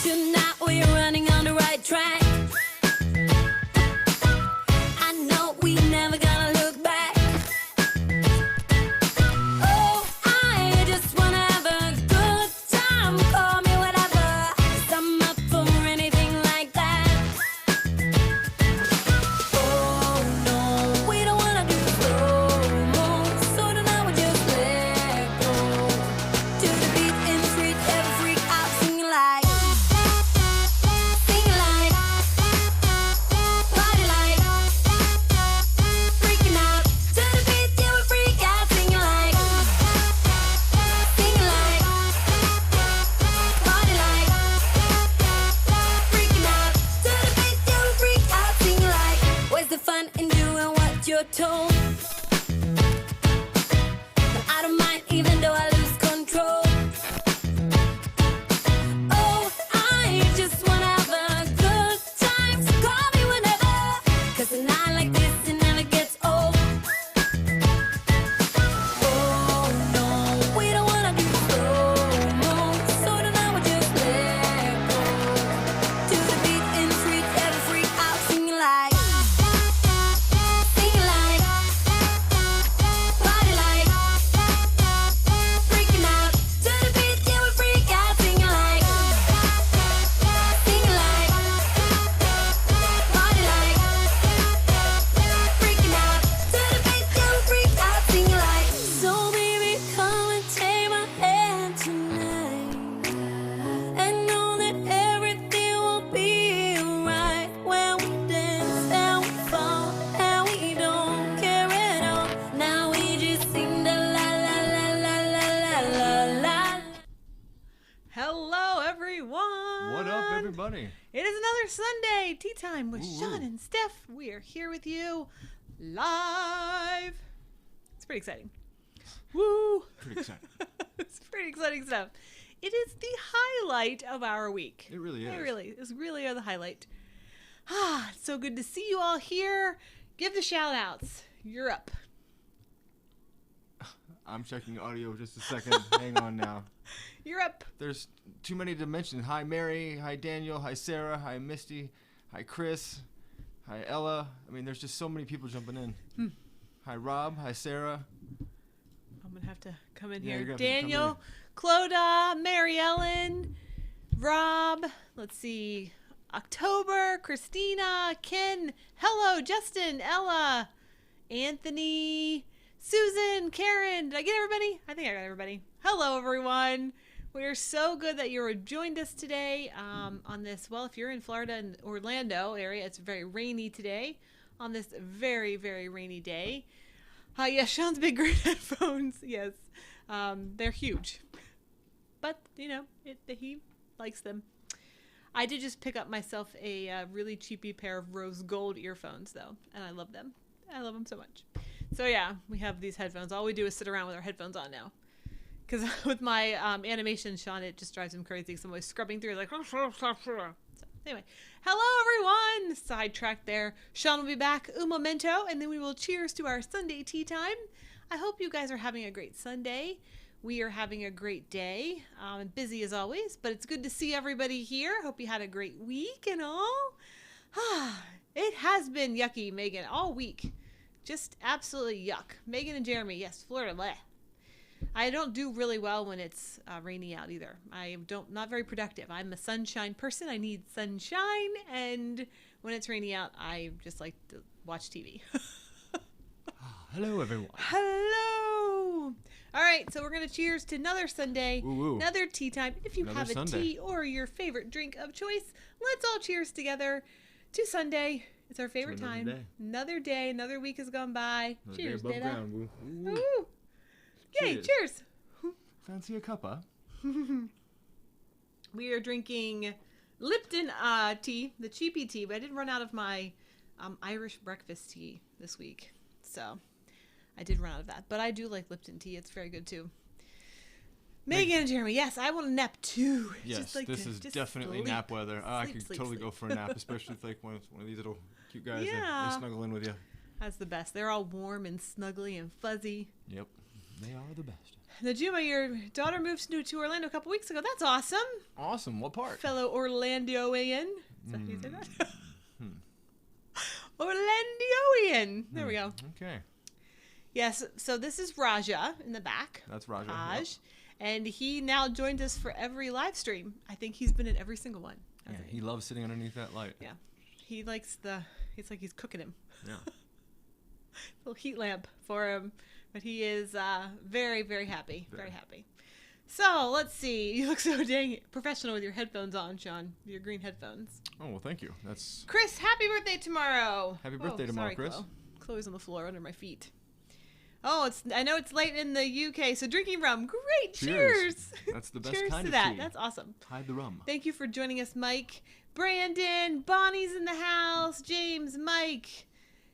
Tonight we're running on the right track. I know we never gonna look back. Oh, I just wanna have a good time. Call me whatever, 'cause I'm up for anything like that. Oh no, we don't wanna do slow-mo, so tonight we just let go. To the beat in the street, every freak out singing like, party like, freaking out. To the beat, yeah, we freak out singing like, party like, freaking out. To the beat, yeah, we freak out singing like. Where's the fun in doing what you're told? But I don't mind even though I lose control. Oh, I just wanna have a good time. So call me whenever, 'cause a night like this, it never gets old. Oh no, we don't wanna do slow-mo, so tonight we just let go. To the beat in the street, every freak out singing like, party like, freaking out. To the beat, yeah, we freak out singing like, party like, freaking out. To the beat, yeah, we freak out singing like. So baby, come and take my hand tonight, and know that everything will be alright when we dance and we fall and we don't care at all. Now we just sing the la la la la la la la la. Hello, everyone. What up, everybody? It is another Sunday tea time with Ooh, Sean ooh. and Steph. We are here with you live. It's pretty exciting. Woo! Pretty exciting. It's pretty exciting stuff. It is the highlight of our week. It really is. It really is. Really are the highlight. Ah, it's so good to see you all here. Give the shout outs. You're up. I'm checking audio just a second. Hang on now. You're up. There's too many to mention. Hi, Mary. Hi, Daniel. Hi, Sarah. Hi, Misty. Hi, Chris. Hi, Ella. I mean, there's just so many people jumping in. Hi, Rob. Hi, Sarah. I'm going to have to come in Yeah, here. you're gonna have to come Daniel, Cloda, Mary Ellen, Rob, let's see, October, Christina, Ken, hello, Justin, Ella, Anthony, Susan, Karen. Did I get everybody? I think I got everybody. Hello, everyone. We are so good that you joined us today on this. Well, if you're in Florida and Orlando area, it's very rainy today on this very, very rainy day. Yes, Sean's big green headphones. Yes, they're huge, but you know he likes them. I did just pick up myself a really cheapy pair of rose gold earphones though, and I love them. I love them so much. So yeah, we have these headphones. All we do is sit around with our headphones on now. Because with my animation, Sean, it just drives him crazy. Because I'm always scrubbing through like. So anyway, hello everyone. Sidetracked there. Sean will be back un momento, and then we will cheers to our Sunday tea time. I hope you guys are having a great Sunday. We are having a great day. Busy as always, but it's good to see everybody here. Hope you had a great week and all. It has been yucky, Megan, all week. Just absolutely yuck. Megan and Jeremy, yes, Florida, bleh. I don't do really well when it's rainy out either. Not very productive. I'm a sunshine person. I need sunshine, and when it's rainy out, I just like to watch TV. Hello, everyone. Hello. All right, so we're gonna cheers to another Sunday, Ooh, ooh. another tea time. If you Another have a Sunday. tea or your favorite drink of choice, let's all cheers together to Sunday. It's our favorite another time. day. Another day, another week has gone by. Another day Cheers, above Dada. ground. Woo. Ooh. Woo. Yay, Cheers. cheers. Fancy a cuppa? We are drinking Lipton tea, the cheapy tea, but I didn't run out of my Irish breakfast tea this week. So I did run out of that. But I do like Lipton tea. It's very good too. Megan and Jeremy, yes, I want to nap too. Yes, Just like this to is just definitely sleep. nap weather. I Sleep, could sleep, totally sleep. go for a nap, especially with like one of these little cute guys. Yeah. They snuggle in with you. That's the best. They're all warm and snuggly and fuzzy. Yep. They are the best. Najuma, your daughter moved to Orlando a couple weeks ago. That's awesome. Awesome. What part? Fellow Orlandoian. Is that how you say that? Orlandoian. There we go. Okay. Yes, so this is Raja in the back. That's Raja. Raj. Yep. And he now joined us for every live stream. I think he's been in every single one. Yeah, he loves sitting underneath that light. Yeah. He likes it's like he's cooking him. Yeah. Little heat lamp for him. But he is very, very happy. Very happy. So, let's see. You look so dang professional with your headphones on, Sean. Your green headphones. Oh, well, thank you. That's Chris, happy birthday tomorrow. Happy birthday tomorrow, sorry, Chris. Chloe. Chloe's on the floor under my feet. Oh, I know it's late in the UK, so drinking rum. Great. Cheers. That's the best Cheers kind to of that. tea. That's awesome. Hide the rum. Thank you for joining us, Mike. Brandon, Bonnie's in the house, James, Mike,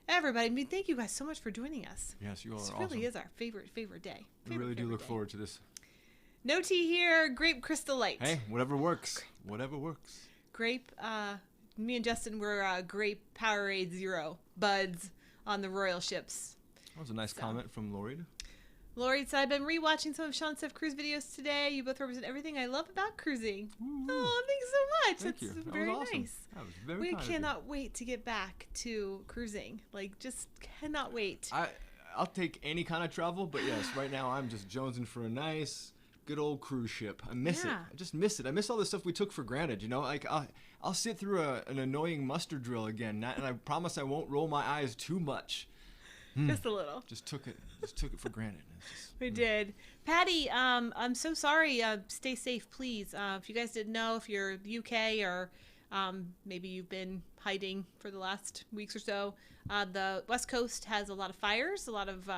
everybody. I mean, thank you guys so much for joining us. Yes, you all This are really awesome. is our favorite day. We really do look day. forward to this. No tea here. Grape Crystal Light. Hey, whatever works. Whatever works. Grape. Me and Justin were Grape Powerade Zero buds on the Royal ships. That was a nice comment from Lori. Lori said, I've been rewatching some of Sean Stef cruise videos today. You both represent everything I love about cruising. Ooh. Oh, thanks so much. Thank That's you. That very was awesome. nice. That was very We kind of you. cannot wait to get back to cruising. Like, just cannot wait. I'll take any kind of travel, but yes, right now I'm just jonesing for a nice, good old cruise ship. I miss it. Yeah. I just miss it. I miss all the stuff we took for granted. You know, like I'll sit through an annoying muster drill again, and I promise I won't roll my eyes too much. Just a little. Just took it for granted. It's just, We did. Patty, I'm so sorry. Stay safe, please. If you guys didn't know, if you're UK or maybe you've been hiding for the last weeks or so, the West Coast has a lot of fires, a lot of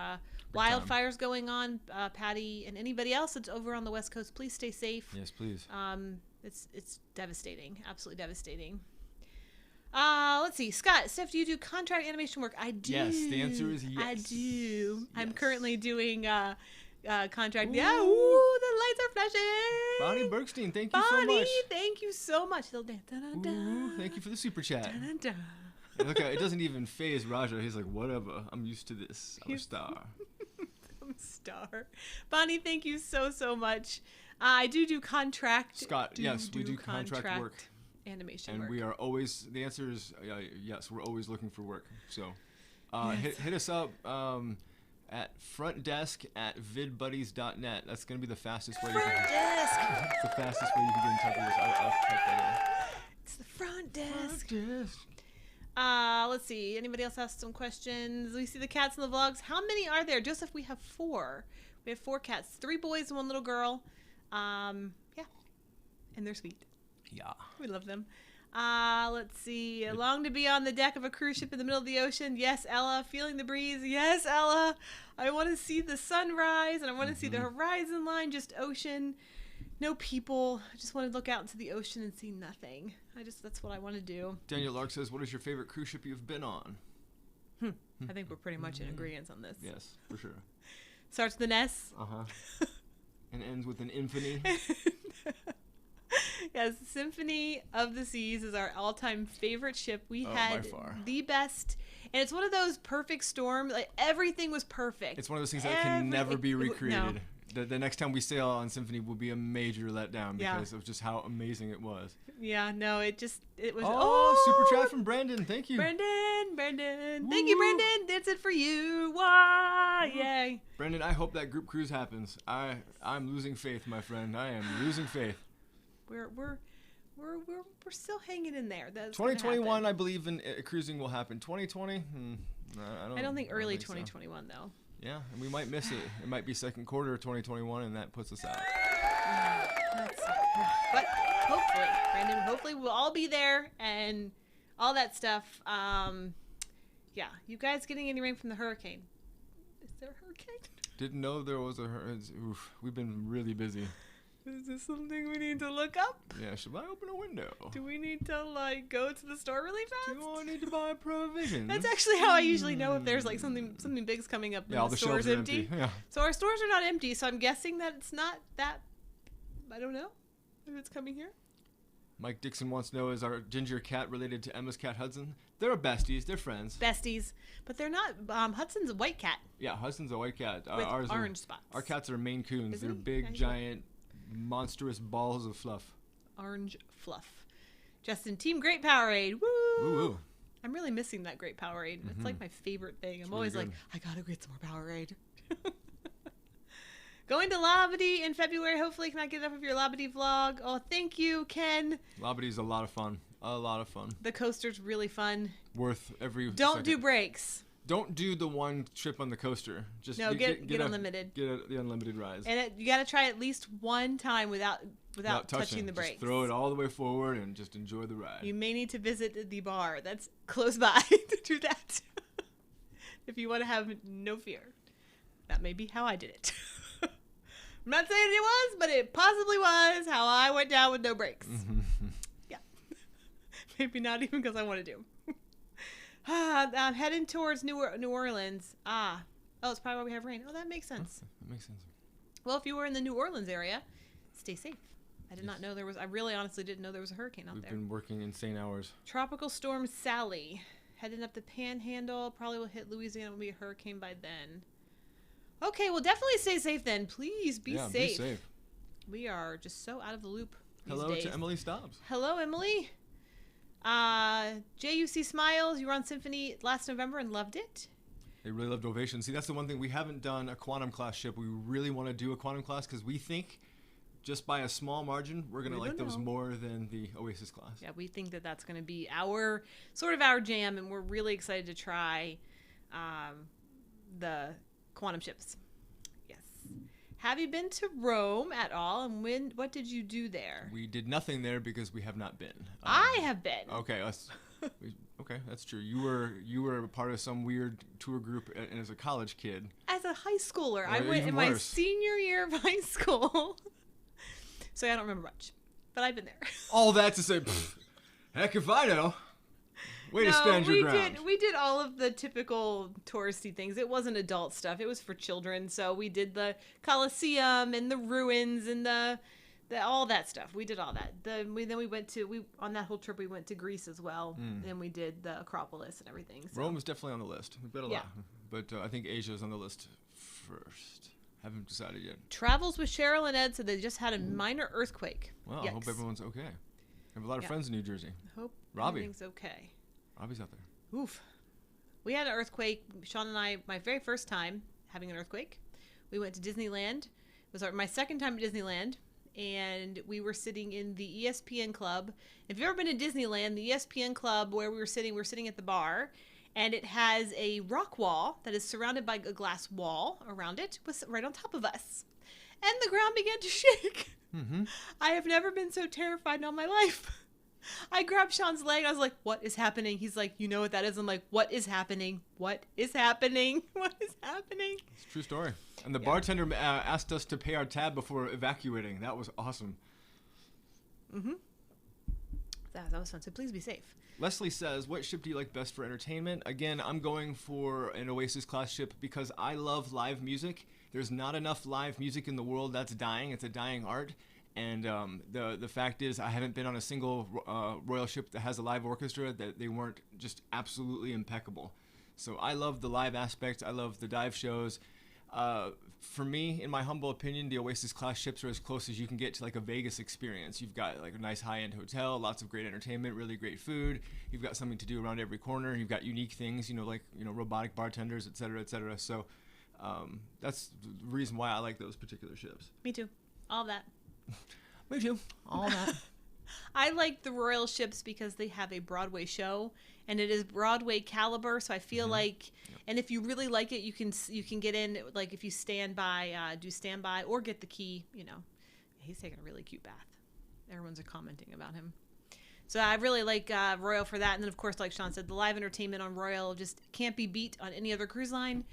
wildfires going on. Patty and anybody else that's over on the West Coast, please stay safe. Yes, please. It's devastating, absolutely devastating. Let's see. Scott, Steph, do you do contract animation work? I do. Yes, the answer is yes. I do. I'm Yes. currently doing contract. Ooh. Yeah, ooh, the lights are flashing. Bonnie Bergstein, thank you Bonnie, so much. thank you so much. They'll dance. Ooh, thank you for the super chat. Dun-dun-dun. And look, it doesn't even phase Raja. He's like, whatever. I'm used to this. I'm a star. I'm a star. Bonnie, thank you so much. I do contract. Scott, yes, we do contract work. Animation And work. we are always, the answer is yes, we're always looking for work. So Yes. hit us up at frontdesk@vidbuddies.net. That's going to be the fastest way. Front desk. It's the fastest way you can get in touch with us. I'll type that It's the front desk. in. Desk. Let's see. Anybody else ask some questions? We see the cats in the vlogs. How many are there? Joseph, we have 4. We have 4 cats. 3 boys and 1 little girl. Yeah. And they're sweet. Yeah. We love them. Let's see. Long to be on the deck of a cruise ship in the middle of the ocean. Yes, Ella. Feeling the breeze. Yes, Ella. I want to see the sunrise and I want to see the horizon line. Just ocean. No people. I just want to look out into the ocean and see nothing. That's what I want to do. Daniel Lark says, what is your favorite cruise ship you've been on? I think we're pretty much in agreement on this. Yes, for sure. Starts with an S. Uh-huh. And ends with an infamy. Yes, Symphony of the Seas is our all-time favorite ship. We Oh, had by far. the best, and it's one of those perfect storms. Like everything was perfect. It's one of those things that can never be Everything- recreated. The next time we sail on Symphony will be a major letdown Yeah. because of just how amazing it was. Yeah, no, it was. Oh, super chat from Brandon. Thank you. Brandon. Thank you, Woo. Brandon. That's it for you. Why? Yay. Brandon, I hope that group cruise happens. I'm losing faith, my friend. I am losing faith. We're still hanging in there. That's gonna 2021, I happen. believe in cruising will happen. 2020, I don't think early think so. 2021 though. Yeah, and we might miss it. It might be second quarter of 2021, and that puts us out. But hopefully, Brandon, hopefully we'll all be there and all that stuff. Yeah, you guys getting any rain from the hurricane? Is there a hurricane? Didn't know there was a hurricane. Oof, we've been really busy. Is this something we need to look up? Yeah, should I open a window? Do we need to like go to the store really fast? Do I need to buy provisions? That's actually how I usually know if there's like something big's coming up Yeah, and all the the store's shelves are empty. empty. Yeah. So our stores are not empty, so I'm guessing that it's not that. I don't know if it's coming here. Mike Dixon wants to know, is our ginger cat related to Emma's cat Hudson? They're besties. They're friends. Besties. But they're not. Hudson's a white cat. Yeah, Hudson's a white cat. With Ours orange are, spots. Our cats are Maine Coons. Isn't They're he? big, Yeah, he's giant, monstrous balls of fluff. Orange fluff. Justin, Team Great Powerade. Woo! Woo woo. I'm really missing that Great Powerade. It's like my favorite thing. I'm really always good. like, I gotta get some more Powerade. Going to Labadee in February. Hopefully, can I get enough of your Labadee vlog? Oh, thank you, Ken. Labadee's a lot of fun. A lot of fun. The coaster's really fun. Worth every Don't second. do breaks. Don't do the one trip on the coaster. Just No, get unlimited. Get the unlimited rides. And you got to try at least one time without touching the brakes. Just throw it all the way forward and just enjoy the ride. You may need to visit the bar that's close by to do that. If you want to have no fear. That may be how I did it. I'm not saying it was, but it possibly was how I went down with no brakes. Yeah. Maybe not even because I want to do. I'm heading towards New Orleans. Oh, it's probably why we have rain. Oh, that makes sense. That makes sense. Well, if you were in the New Orleans area, stay safe. I did not know there was. I really honestly didn't know there was a hurricane out there. We've been working insane hours. Tropical Storm Sally. Heading up the Panhandle. Probably will hit Louisiana. Will be a hurricane by then. Okay, well, definitely stay safe then. Please be safe. Be safe. We are just so out of the loop these Hello days. to Emily Stobbs. Hello, Emily. JUC Smiles. You were on Symphony last November and loved it. They really loved Ovation. See, that's the one thing. We haven't done a quantum class ship. We really want to do a quantum class because we think just by a small margin, we're going to like those more than the Oasis class. Yeah, we think that that's going to be our jam, and we're really excited to try the quantum ships. Yes. Have you been to Rome at all, and what did you do there? We did nothing there because we have not been. I have been. Okay, okay, that's true. You were a part of some weird tour group as a college kid. As a high schooler, I went even in my worse. senior year of high school. So I don't remember much, but I've been there. All that to say, heck if I know. Way to stand your ground. We did all of the typical touristy things. It wasn't adult stuff. It was for children. So we did the Colosseum and the ruins and the all that stuff. We did all that. On that whole trip we went to Greece as well. And we did the Acropolis and everything. So. Rome is definitely on the list. We've got a lot, but I think Asia is on the list first. Haven't decided yet. Travels with Cheryl and Ed said they just had a minor earthquake. Well, I hope everyone's okay. I have a lot of friends in New Jersey. Hope Robbie. everything's okay. Robbie's out there. Oof. We had an earthquake. Sean and I, my very first time having an earthquake. We went to Disneyland. It was my second time at Disneyland. And we were sitting in the ESPN club. If you've ever been to Disneyland, the ESPN club where we were sitting at the bar. And it has a rock wall that is surrounded by a glass wall around it, was right on top of us. And the ground began to shake. Mm-hmm. I have never been so terrified in all my life. I grabbed Sean's leg. I was like, what is happening? He's like, you know what that is? I'm like, what is happening? What is happening? What is happening? It's a true story. And the bartender asked us to pay our tab before evacuating. That was awesome. Mm-hmm. That was fun. So please be safe. Leslie says, what ship do you like best for entertainment? Again, I'm going for an Oasis class ship because I love live music. There's not enough live music in the world. That's dying. It's a dying art. And the fact is, I haven't been on a single royal ship that has a live orchestra that they weren't just absolutely impeccable. So I love the live aspect. I love the dive shows. For me, in my humble opinion, the Oasis class ships are as close as you can get to like a Vegas experience. You've got like a nice high-end hotel, lots of great entertainment, really great food. You've got something to do around every corner. You've got unique things, robotic bartenders, et cetera, et cetera. So that's the reason why I like those particular ships. Me too. All that. Me too. All that. I like the royal ships because they have a Broadway show, and it is Broadway caliber. So I feel like, and if you really like it, you can get in. Like if you do standby or get the key. He's taking a really cute bath. Everyone's commenting about him. So I really like Royal for that. And then of course, like Sean said, the live entertainment on Royal just can't be beat on any other cruise line,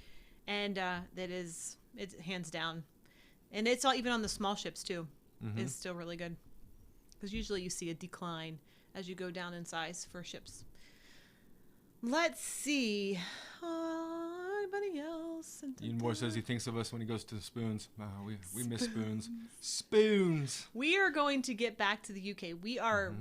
and it's hands down. And it's all even on the small ships too. It's still really good. Because usually you see a decline as you go down in size for ships. Let's see. everybody else. Ian Moore says he thinks of us when he goes to the Spoons. We miss Spoons. Spoons. We are going to get back to the UK. We're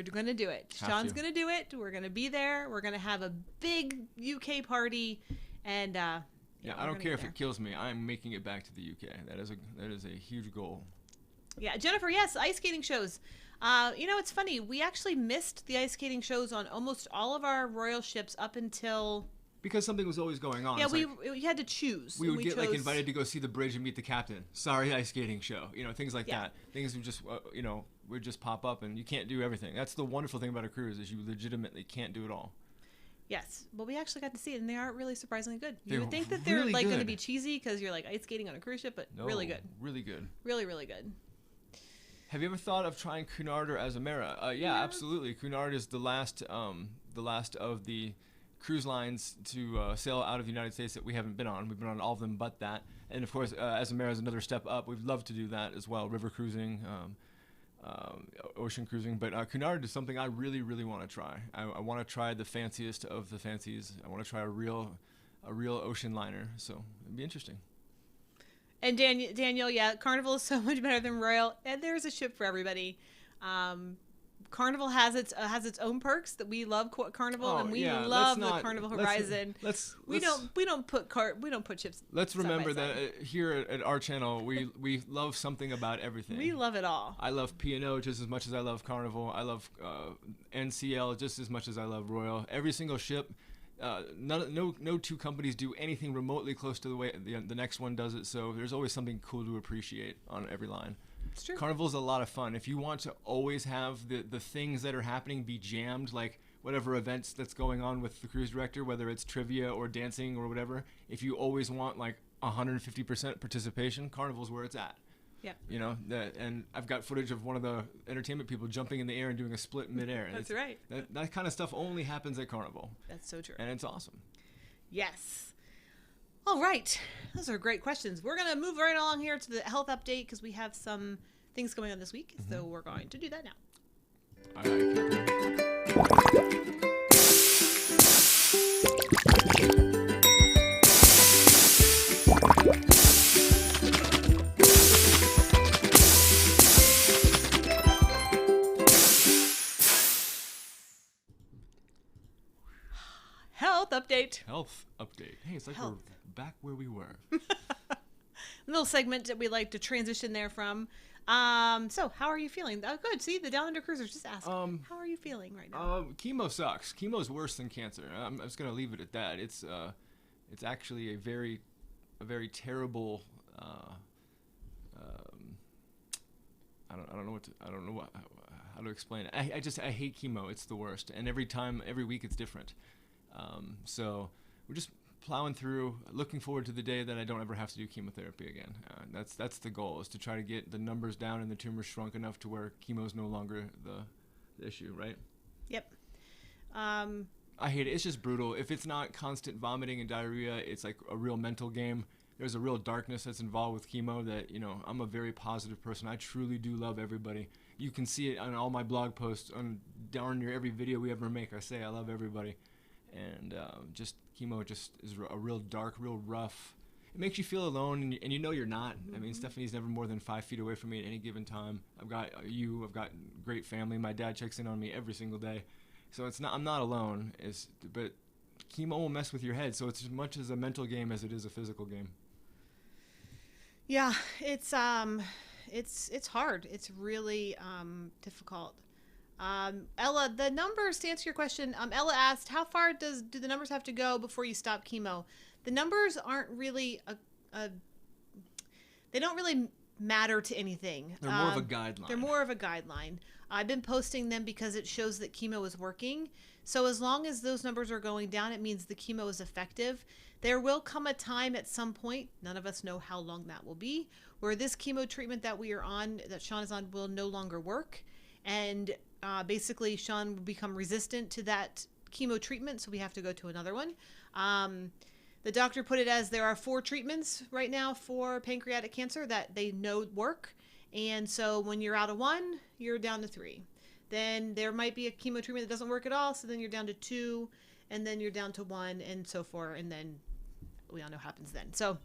going to do it. Sean's going to do it. We're going to be there. We're going to have a big UK party, and I don't care if it kills me. I'm making it back to the UK. That is a huge goal. Yeah, Jennifer. Yes, ice skating shows. It's funny. We actually missed the ice skating shows on almost all of our royal ships up until. Because something was always going on. Yeah, we had to choose. We would get invited to go see the bridge and meet the captain. Sorry, ice skating show. Things like that. Things would just would just pop up, and you can't do everything. That's the wonderful thing about a cruise is you legitimately can't do it all. Yes, but we actually got to see it, and they are really surprisingly good. You They're would think that they're really going to good. be cheesy because you're like ice skating on a cruise ship, but No, really good. Really good. Really, really good. Have you ever thought of trying Cunard or Azamara? Yeah, absolutely. Cunard is the last of the cruise lines to sail out of the United States that we haven't been on. We've been on all of them but that. And of course, Azamara is another step up. We'd love to do that as well, river cruising, ocean cruising. But Cunard is something I really, really want to try. I want to try the fanciest of the fancies. I want to try a real ocean liner. So it'd be interesting. And Daniel, yeah, Carnival is so much better than Royal, and there's a ship for everybody. Carnival has its own perks that we love. Carnival, and we love the Carnival Horizon. We don't put ships. Let's remember side by that here at our channel, we love something about everything. We love it all. I love P&O just as much as I love Carnival. I love NCL just as much as I love Royal. Every single ship. No two companies do anything remotely close to the way the next one does it. So there's always something cool to appreciate on every line. It's true. Carnival's a lot of fun. If you want to always have the things that are happening be jammed, like whatever events that's going on with the cruise director, whether it's trivia or dancing or whatever, if you always want like 150% participation, Carnival's where it's at. Yeah. And I've got footage of one of the entertainment people jumping in the air and doing a split midair. That's right. That kind of stuff only happens at Carnival. That's so true. And it's awesome. Yes. All right. Those are great questions. We're going to move right along here to the health update because we have some things going on this week. Mm-hmm. So we're going to do that now. Health update. Hey, it's like we're back where we were. Little segment that we like to transition there from. So how are you feeling? Oh, good. See, the Down Under Cruisers just asked. How are you feeling right now? Chemo sucks. Chemo's worse than cancer. I'm just gonna leave it at that. It's actually a very terrible. I don't know how to explain it. I hate chemo. It's the worst. And every week it's different. So we're just plowing through, looking forward to the day that I don't ever have to do chemotherapy again. That's the goal, is to try to get the numbers down and the tumors shrunk enough to where chemo is no longer the issue, right? Yep. I hate it. It's just brutal. If it's not constant vomiting and diarrhea, it's like a real mental game. There's a real darkness that's involved with chemo that, I'm a very positive person. I truly do love everybody. You can see it on all my blog posts, on darn near every video we ever make. I say I love everybody. And just chemo just is a real dark, real rough. It makes you feel alone, and you're not. Mm-hmm. I mean, Stephanie's never more than 5 feet away from me at any given time. I've got you. I've got great family. My dad checks in on me every single day, so I'm not alone. But chemo will mess with your head, so it's as much as a mental game as it is a physical game. Yeah, it's hard. It's really difficult. Ella, the numbers, to answer your question, Ella asked, how far do the numbers have to go before you stop chemo? The numbers aren't really they don't really matter to anything. They're more of a guideline. They're more of a guideline. I've been posting them because it shows that chemo is working. So as long as those numbers are going down, it means the chemo is effective. There will come a time at some point, none of us know how long that will be, where this chemo treatment that we are on, that Sean is on, will no longer work. And basically, Sean will become resistant to that chemo treatment, so we have to go to another one. The doctor put it as there are 4 treatments right now for pancreatic cancer that they know work. And so when you're out of 1, you're down to 3. Then there might be a chemo treatment that doesn't work at all, so then you're down to 2, and then you're down to 1, and so forth, and then we all know happens then. So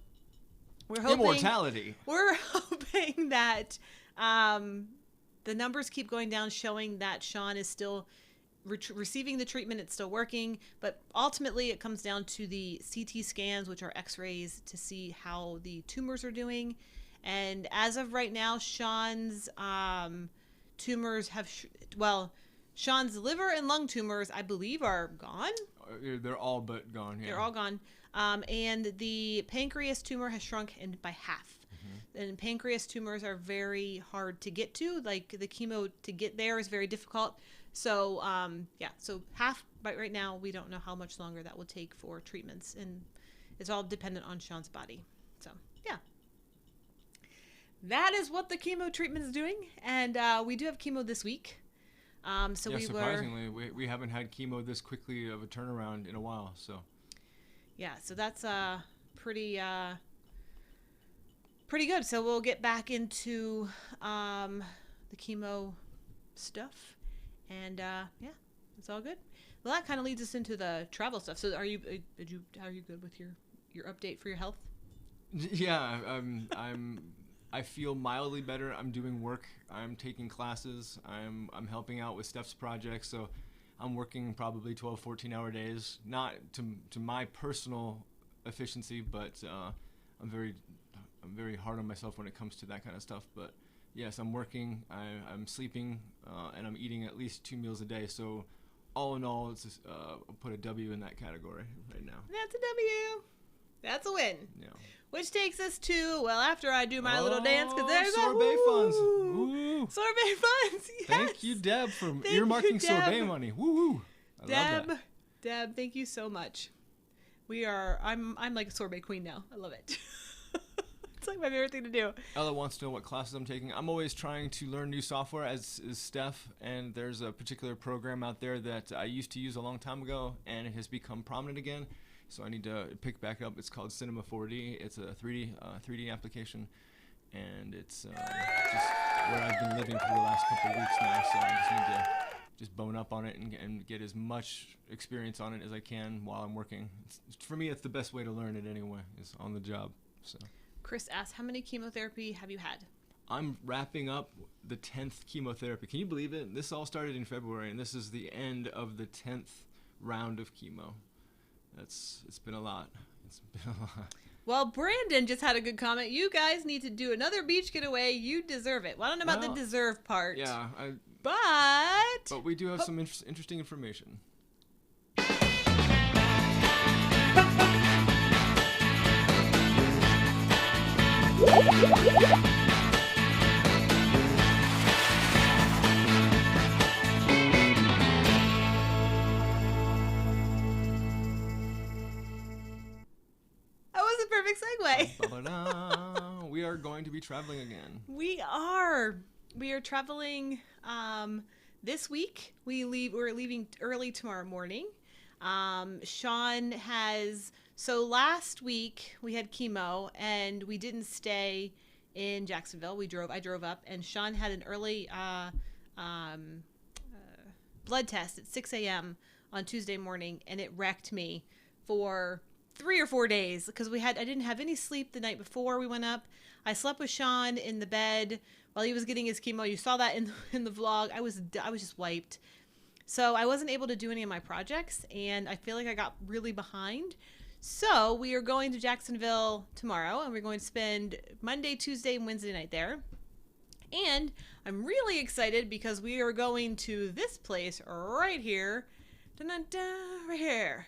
we're hoping Immortality. We're hoping that the numbers keep going down, showing that Sean is still receiving the treatment. It's still working, but ultimately it comes down to the CT scans, which are x-rays, to see how the tumors are doing. And as of right now, Sean's tumors have Sean's liver and lung tumors, I believe, are gone. They're all but gone. Yeah. They're all gone. And the pancreas tumor has shrunk by half. And pancreas tumors are very hard to get to. Like, the chemo to get there is very difficult. So, so half, but right now we don't know how much longer that will take for treatments. And it's all dependent on Sean's body. So, yeah. That is what the chemo treatment is doing. And we do have chemo this week. Surprisingly, we haven't had chemo this quickly of a turnaround in a while. So, yeah, so that's pretty good. So we'll get back into the chemo stuff, and it's all good. Well, that kind of leads us into the travel stuff. So are you good with your update for your health? Yeah, I feel mildly better. I'm doing work. I'm taking classes. I'm helping out with Stef's project. So I'm working probably 12, 14-hour days. Not to my personal efficiency, but I'm very hard on myself when it comes to that kind of stuff. But yes, I'm working. I'm sleeping, and I'm eating at least 2 meals a day. So all in all, it's just, I'll put a W in that category right now. That's a W. That's a win. Yeah. Which takes us to, well, after I do my little dance, because there's sorbet funds. Woo! Sorbet funds. Yes. Thank you, Deb, for earmarking sorbet money. Woo! I love that. Deb, thank you so much. I'm like a sorbet queen now. I love it. It's like my favorite thing to do. Ella wants to know what classes I'm taking. I'm always trying to learn new software, as is Steph, and there's a particular program out there that I used to use a long time ago, and it has become prominent again. So I need to pick back up. It's called Cinema 4D. It's a 3D application, and it's just where I've been living for the last couple of weeks now. So I just need to just bone up on it and get as much experience on it as I can while I'm working. For me, it's the best way to learn it anyway, is on the job. So Chris asks, how many chemotherapy have you had? I'm wrapping up the 10th chemotherapy. Can you believe it? This all started in February, and this is the end of the 10th round of chemo. It's been a lot. It's been a lot. Well, Brandon just had a good comment. You guys need to do another beach getaway. You deserve it. Well, I don't know about the deserve part. Yeah. But we do have some interesting information. Perfect segue. We are going to be traveling again. We are traveling this week. We're leaving early tomorrow morning. Sean so last week we had chemo and we didn't stay in Jacksonville. I drove up, and Sean had an early blood test at 6 a.m. on Tuesday morning, and it wrecked me for 3 or 4 days because I didn't have any sleep the night before we went up. I slept with Sean in the bed while he was getting his chemo. You saw that in the vlog. I was just wiped. So I wasn't able to do any of my projects, and I feel like I got really behind. So we are going to Jacksonville tomorrow, and we're going to spend Monday, Tuesday, and Wednesday night there. And I'm really excited because we are going to this place right here. Dun-dun-dun, right here.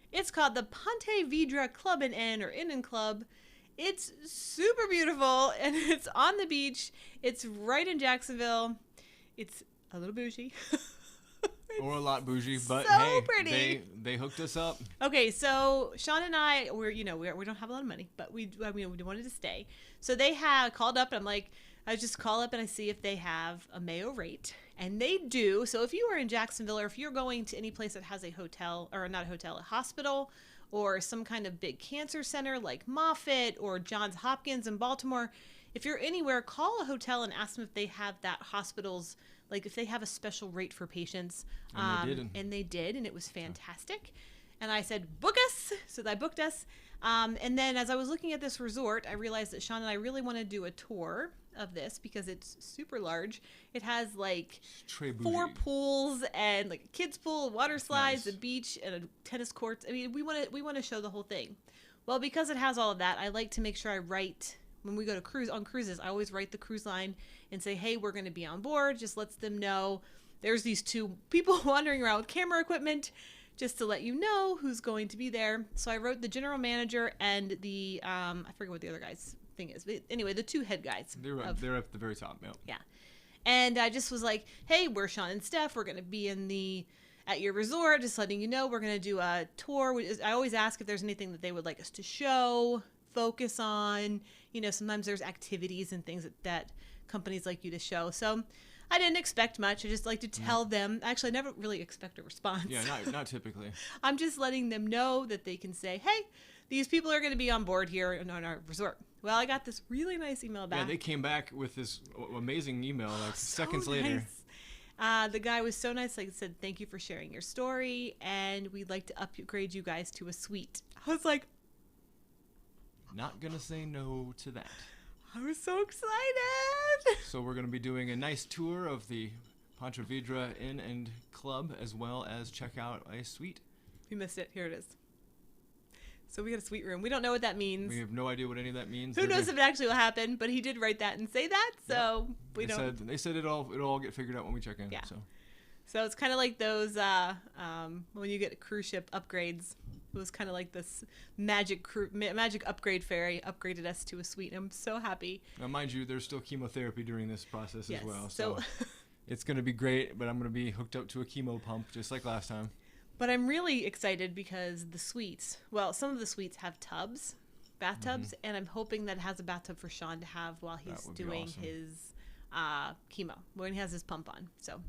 It's called the Ponte Vedra Club and Inn, or Inn and Club. It's super beautiful, and it's on the beach. It's right in Jacksonville. It's a little bougie. Or a lot bougie, but so hey, pretty. They hooked us up. Okay, so Sean and I, we don't have a lot of money, but we wanted to stay. So they have called up, and I'm like, I just call up and I see if they have a Mayo rate, and they do. So if you are in Jacksonville, or if you're going to any place that has a hotel, or not a hotel, a hospital, or some kind of big cancer center like Moffitt or Johns Hopkins in Baltimore, if you're anywhere, call a hotel and ask them if they have that hospital's, like if they have a special rate for patients. And they did. And they did, and it was fantastic. And I said, book us. So I booked us. And then as I was looking at this resort, I realized that Sean and I really want to do a tour of this because it's super large. It has like Très 4 bougie. pools and like a kids pool, water slides, nice. a beach, and a tennis courts. I mean, we want to show the whole thing. Well, because it has all of that, I like to make sure I write when we go to on cruises. I always write the cruise line and say, "Hey, we're going to be on board." Just lets them know there's these 2 people wandering around with camera equipment, just to let you know who's going to be there. So I wrote the general manager and the I forget what the other guy's thing is, but anyway, the 2 head guys. They're at the very top. Yep. Yeah. And I just was like, "Hey, we're Sean and Steph. We're going to be at your resort, just letting you know we're going to do a tour." I always ask if there's anything that they would like us to show, focus on. You know, sometimes there's activities and things that companies like you to show. So I didn't expect much. I just like to tell them. Actually, I never really expect a response. Yeah, not typically. I'm just letting them know that they can say, "Hey, these people are going to be on board here on our resort." Well, I got this really nice email back. Yeah, they came back with this amazing email like seconds later. Nice. The guy was so nice. Like, said, "Thank you for sharing your story, and we'd like to upgrade you guys to a suite." I was like, Not gonna say no to that. I was so excited. So we're gonna be doing a nice tour of the Pancho Vidra Inn and Club, as well as check out a suite. You missed it. Here it is. So we got a suite room. We don't know what that means. We have no idea what any of that means. Who knows if it actually will happen? But he did write that and say that, so we They don't. said, they said it'll all get figured out when we check in. Yeah. So it's kind of like those when you get cruise ship upgrades. It was kind of like this magic upgrade ferry upgraded us to a suite. I'm so happy. now, mind you, there's still chemotherapy during this process Yes. as well. So It's gonna be great, but I'm gonna be hooked up to a chemo pump just like last time. but I'm really excited because the suites, well, some of the suites have bathtubs, and I'm hoping that it has a bathtub for Sean to have while he's would be doing awesome. his chemo, when he has his pump on. So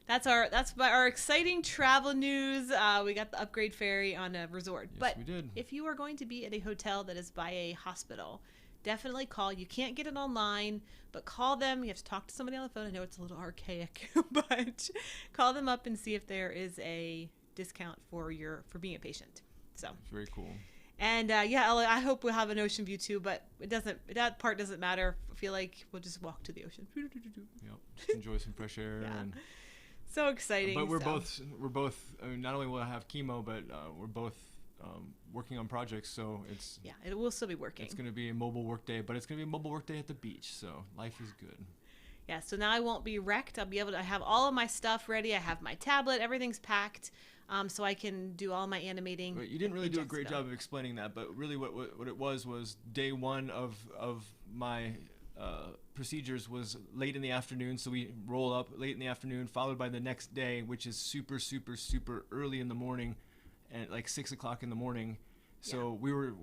that's our exciting travel news. We got the upgrade ferry on a resort. Yes, but we did. if you are going to be at a hotel that is by a hospital, definitely call. You can't get it online, but call them. You have to talk to somebody on the phone. I know it's a little archaic, but call them up and see if there is a discount for being a patient. So It's very cool. and Ella, I hope we'll have an ocean view too, but that part doesn't matter. I feel like we'll just walk to the ocean. Yep. Just enjoy some fresh air. Yeah. And So exciting. but we're so. both. I mean, not only will I have chemo, but we're both working on projects. So Yeah, it will still be working. it's gonna be a mobile work day, but it's gonna be a mobile work day at the beach. So life is good. Yeah, so now I won't be wrecked. I'll be able to have all of my stuff ready. I have my tablet. Everything's packed, so I can do all my animating. But you didn't really in do a great Jacksonville. job of explaining that. But really, what it was day one of my procedures was late in the afternoon. So we roll up late in the afternoon, followed by the next day, which is super early in the morning, and like 6 o'clock in the morning. So we were.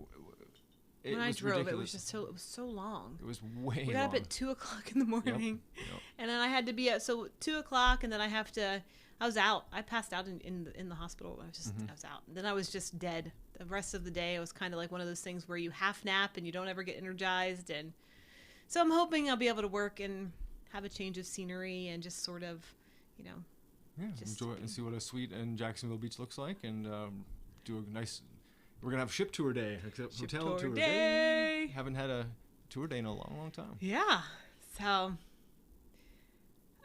When I was drove, ridiculous. it was so long. It was way We got up long. at 2:00 in the morning, Yep. and then I had to be at 2:00, and then I was out. I passed out in the hospital. I was out. And then I was just dead. The rest of the day, it was kind of like one of those things where you half nap and you don't ever get energized. And so I'm hoping I'll be able to work and have a change of scenery and just sort of, Yeah, just- enjoy it and see what a suite in Jacksonville Beach looks like, and do a nice. We're gonna have ship tour day, except Ship hotel tour tour day. Haven't had a tour day in a long time. Yeah. So,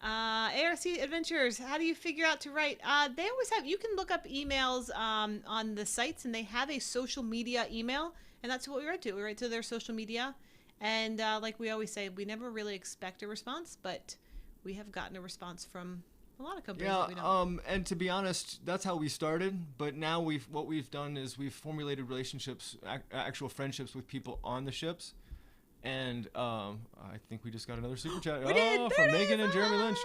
ARC Adventures, how do you figure out to write? They always have, you can look up emails on the sites, and they have a social media email, and that's what we write to. We write to their social media. And like we always say, we never really expect a response, but we have gotten a response from a lot of companies that we don't. And to be honest, that's how we started. But now what we've done is we've formulated relationships, actual friendships with people on the ships. And I think we just got another super chat. We did. There From it Megan is. and Jeremy Lynch.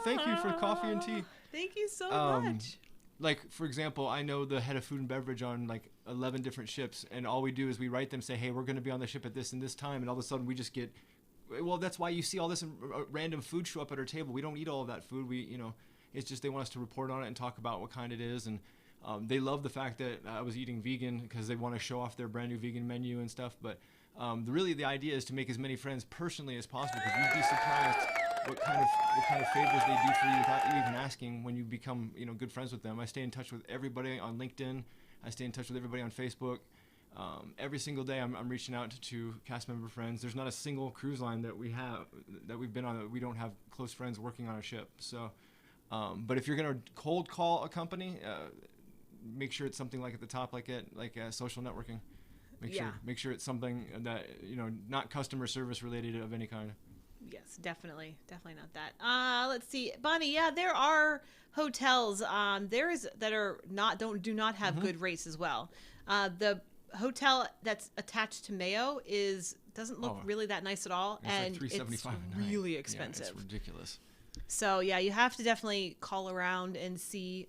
Thank you for coffee and tea. Thank you so much. Like, for example, I know the head of food and beverage on like 11 different ships, and all we do is we write them, say, hey, we're going to be on the ship at this and this time, and all of a sudden we just get, well, that's why you see all this random food show up at our table. We don't eat all of that food. It's just they want us to report on it and talk about what kind it is, and they love the fact that I was eating vegan because they want to show off their brand new vegan menu and stuff, but really the idea is to make as many friends personally as possible, because you'd be surprised what kind of favors they do for you without you even asking when you become good friends with them. I stay in touch with everybody on LinkedIn. I stay in touch with everybody on Facebook. Every single day I'm reaching out to cast member friends. There's not a single cruise line that we've been on that we don't have close friends working on a ship. So, but if you're gonna cold call a company, make sure it's something like at the top, like social networking. Make sure it's something that, not customer service related of any kind. Yes, definitely not that. Let's see, Bonnie. Yeah, there are hotels. Do not have good rates as well. The hotel that's attached to Mayo doesn't look really that nice at all, and like $375 it's really expensive. Yeah, it's ridiculous. So yeah, you have to definitely call around and see.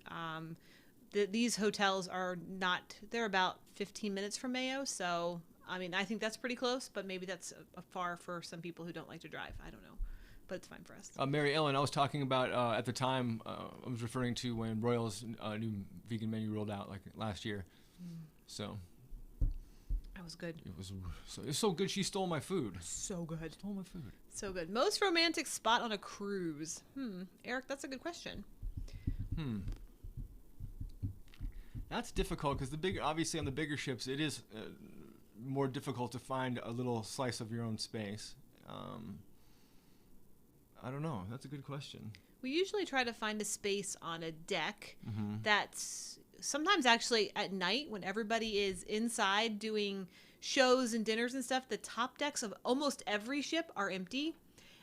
These hotels they're about 15 minutes from Mayo, so I mean, I think that's pretty close, but maybe that's a far for some people who don't like to drive. I don't know, but it's fine for us. Mary Ellen, I was talking about at the time. I was referring to when Royal's new vegan menu rolled out like last year. So that was good. It was so good. She stole my food. So good. Stole my food. So good. Most romantic spot on a cruise. Eric, that's a good question. That's difficult because obviously on the bigger ships it is more difficult to find a little slice of your own space. I don't know. That's a good question. We usually try to find a space on a deck that's sometimes actually at night when everybody is inside doing shows and dinners and stuff. The top decks of almost every ship are empty,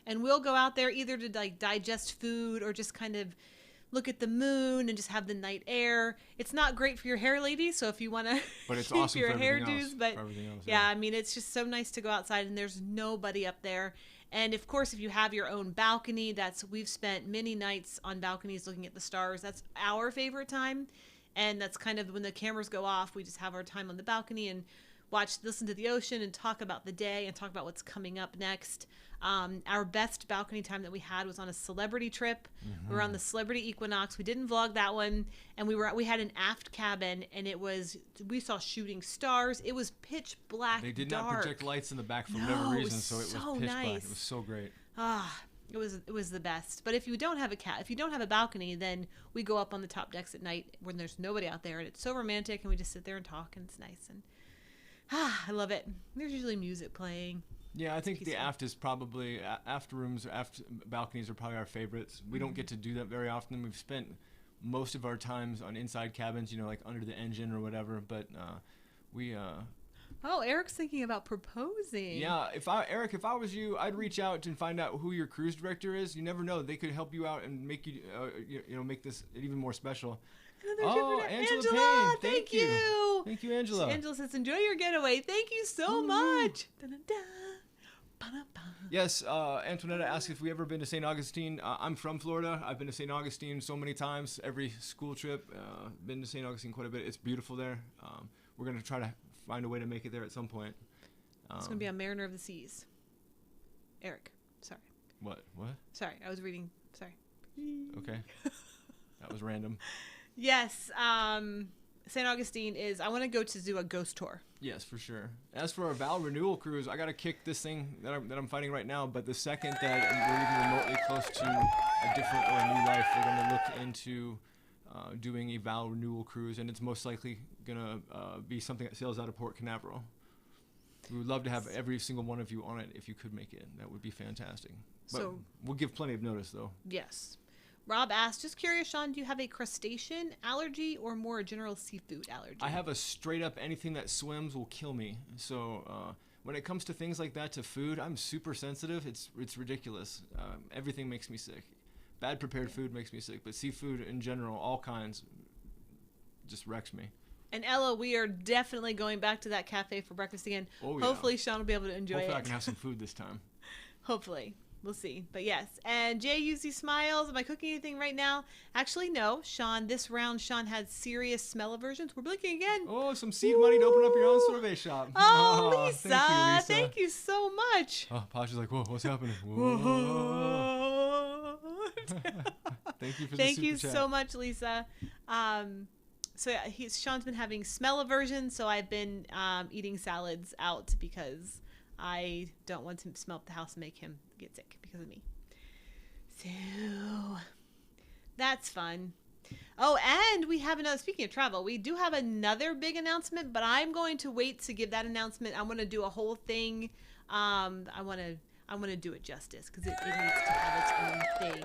and we'll go out there either to like digest food or just kind of look at the moon and just have the night air. It's not great for your hair, ladies, so if you want to keep awesome your for hairdos, but everything else, yeah, I mean, it's just so nice to go outside and there's nobody up there. And of course, if you have your own balcony, we've spent many nights on balconies looking at the stars. That's our favorite time. And that's kind of when the cameras go off, we just have our time on the balcony and listen to the ocean and talk about the day and talk about what's coming up next. Our best balcony time that we had was on a celebrity trip. We were on the Celebrity Equinox. We didn't vlog that one, and we had an aft cabin, and we saw shooting stars. It was pitch black. They did dark. not project lights in the back for whatever reason, so it was pitch nice. black. It was so great. It was the best. But if you don't have a balcony, then we go up on the top decks at night when there's nobody out there, and it's so romantic, and we just sit there and talk, and it's nice. And I love it. There's usually music playing. Yeah, I think the aft is probably aft rooms, aft balconies are probably our favorites. We don't get to do that very often. We've spent most of our times on inside cabins, like under the engine or whatever. But we. Oh, Eric's thinking about proposing. Yeah, Eric, if I was you, I'd reach out and find out who your cruise director is. You never know; they could help you out and make you, make this even more special. Angela, Payne, thank you. Thank you, Angela. Angela says, "Enjoy your getaway. Thank you so much." Da-da-da. Ba-da-ba. Yes, Antoinetta asked if we ever been to St. Augustine. I'm from Florida. I've been to St. Augustine so many times, every school trip. Been to St. Augustine quite a bit. It's beautiful there. We're going to try to find a way to make it there at some point. It's going to be on Mariner of the Seas. Eric, sorry. What? Sorry, I was reading. Sorry. Okay. That was random. Yes, St. Augustine I want to go to do a ghost tour. Yes, for sure. As for our vow renewal cruise, I got to kick this thing that I'm fighting right now, but the second that we're even remotely close to a different or a new life, we're going to look into doing a vow renewal cruise, and it's most likely going to be something that sails out of Port Canaveral. We would love to have every single one of you on it if you could make it. That would be fantastic. But we'll give plenty of notice, though. Yes. Rob asked, just curious, Sean, do you have a crustacean allergy or more a general seafood allergy? I have a straight up anything that swims will kill me. So when it comes to things like that, to food, I'm super sensitive. It's ridiculous. Everything makes me sick. Bad prepared food makes me sick, but seafood in general, all kinds, just wrecks me. And Ella, we are definitely going back to that cafe for breakfast again. Oh, yeah. Hopefully Sean will be able to enjoy Hopefully it. I can have some food this time. Hopefully. We'll see. But yes. And JUZ smiles. Am I cooking anything right now? Actually, no. Sean, this round, Sean had serious smell aversions. We're blinking again. Oh, some seed money to open up your own sorbet shop. Oh, Lisa. Thank you, Lisa. Thank you so much. Oh, Pasha's like, whoa, what's happening? Whoa. Thank you for the Thank super you chat. so much, Lisa. So yeah, Sean's been having smell aversion, so I've been eating salads out because I don't want to smell up the house and make him get sick because of me. So that's fun. Oh, and we have another, speaking of travel, we do have another big announcement, but I'm going to wait to give that announcement. I'm going to do a whole thing. I want to do it justice because it needs to have its own thing.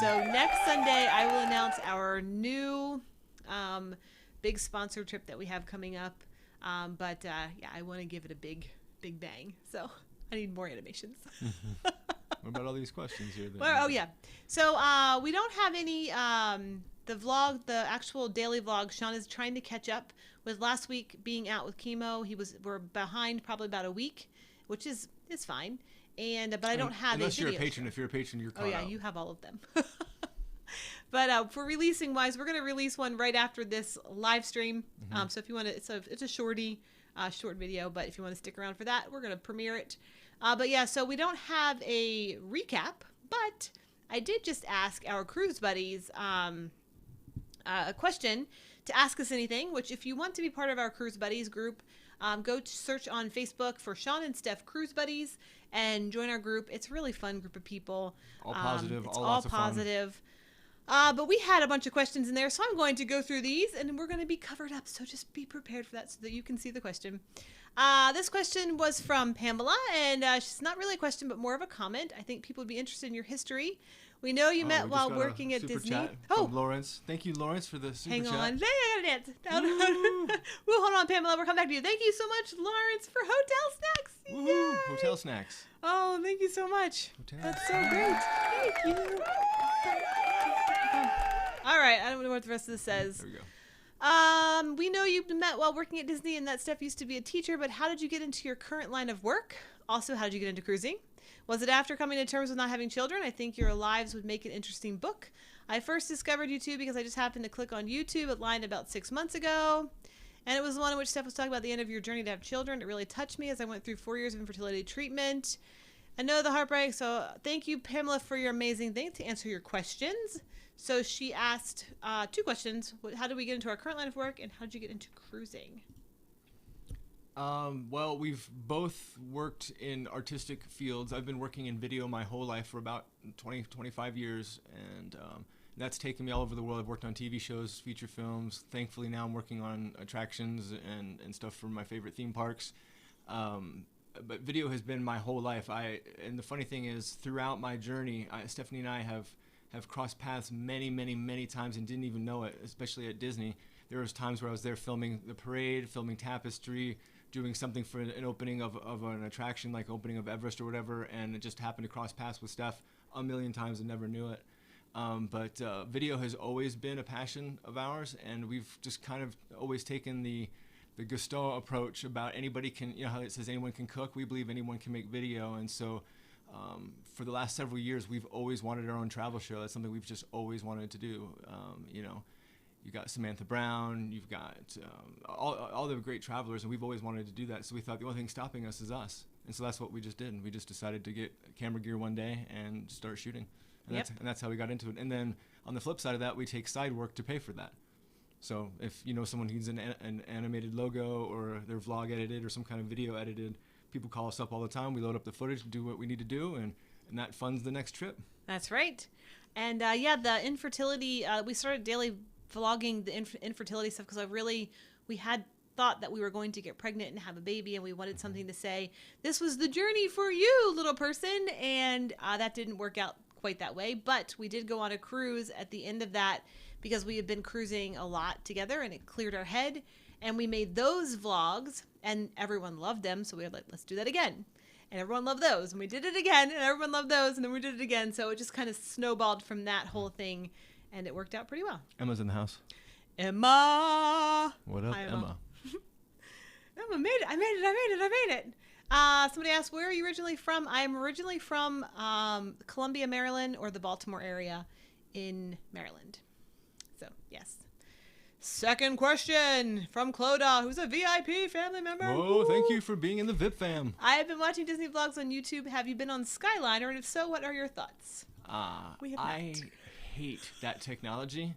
So next Sunday, I will announce our new big sponsor trip that we have coming up. But I want to give it a big bang. So I need more animations. What about all these questions here? Well, So we don't have any, the actual daily vlog. Sean is trying to catch up with last week being out with chemo. We're behind probably about a week, which is fine. But I don't have unless you're a videos. patron. If you're a patron, you're caught out. You have all of them. But for releasing wise, we're going to release one right after this live stream. So if you want to, it's a short video, but if you want to stick around for that, we're going to premiere it. So we don't have a recap, but I did just ask our cruise buddies a question to ask us anything, which if you want to be part of our cruise buddies group, go to search on Facebook for Sean and Stef Cruise Buddies and join our group. It's a really fun group of people. All positive, it's all all lots of fun. positive. But we had a bunch of questions in there, so I'm going to go through these, and we're going to be covered up, so just be prepared for that so that you can see the question. This question was from Pamela, and she's not really a question, but more of a comment. I think people would be interested in your history. We know you met while working at Disney. From Lawrence. Thank you, Lawrence, for the super hang chat. on. I gotta dance. Woo, hold on, Pamela. We'll come back to you. Thank you so much, Lawrence, for hotel snacks. Woo-hoo. Yay. Hotel snacks. Oh, thank you so much. Hotel That's so great. Thank you. All right, I don't know what the rest of this says. There we go. We know you met while working at Disney and that Steph used to be a teacher, but how did you get into your current line of work? Also, how did you get into cruising? Was it after coming to terms with not having children? I think your lives would make an interesting book. I first discovered you two because I just happened to click on YouTube. It lined about 6 months ago. And it was the one in which Steph was talking about the end of your journey to have children. It really touched me as I went through 4 years of infertility treatment. I know the heartbreak, so thank you, Pamela, for your amazing thing to answer your questions. So she asked 2 questions. How did we get into our current line of work, and how did you get into cruising? Well, we've both worked in artistic fields. I've been working in video my whole life for about 25 years, and that's taken me all over the world. I've worked on TV shows, feature films. Thankfully, now I'm working on attractions and stuff for my favorite theme parks. But video has been my whole life. And the funny thing is, throughout my journey, Stephanie and I have crossed paths many times and didn't even know it, especially at Disney. There was times where I was there filming the parade, filming Tapestry, doing something for an opening of an attraction, like opening of Everest or whatever, and it just happened to cross paths with Steph a million times and never knew it. But video has always been a passion of ours, and we've just kind of always taken the Gusteau approach about anybody can, how it says anyone can cook. We believe anyone can make video, and so for the last several years, we've always wanted our own travel show. That's something we've just always wanted to do. You've got Samantha Brown, you've got all the great travelers, and we've always wanted to do that. So we thought the only thing stopping us is us. And so that's what we just did. We just decided to get camera gear one day and start shooting. And that's how we got into it. And then on the flip side of that, we take side work to pay for that. So if someone needs an animated logo or their vlog edited or some kind of video edited, people call us up all the time. We load up the footage, do what we need to do, and that funds the next trip. That's right. And the infertility, we started daily vlogging the infertility stuff because we had thought that we were going to get pregnant and have a baby, and we wanted something to say, this was the journey for you, little person. And that didn't work out quite that way. But we did go on a cruise at the end of that because we had been cruising a lot together, and it cleared our head. And we made those vlogs, and everyone loved them. So we were like, let's do that again. And everyone loved those. And we did it again, and everyone loved those. And then we did it again. So it just kind of snowballed from that whole thing. And it worked out pretty well. Emma's in the house. Emma! What up, Hi, Emma? Emma made it. I made it. Somebody asked, where are you originally from? I am originally from Columbia, Maryland, or the Baltimore area in Maryland. So, yes. Second question from Cloda, who's a VIP family member. Whoa, thank you for being in the VIP fam. I have been watching Disney vlogs on YouTube. Have you been on Skyliner? And if so, what are your thoughts? We have I not. hate that technology.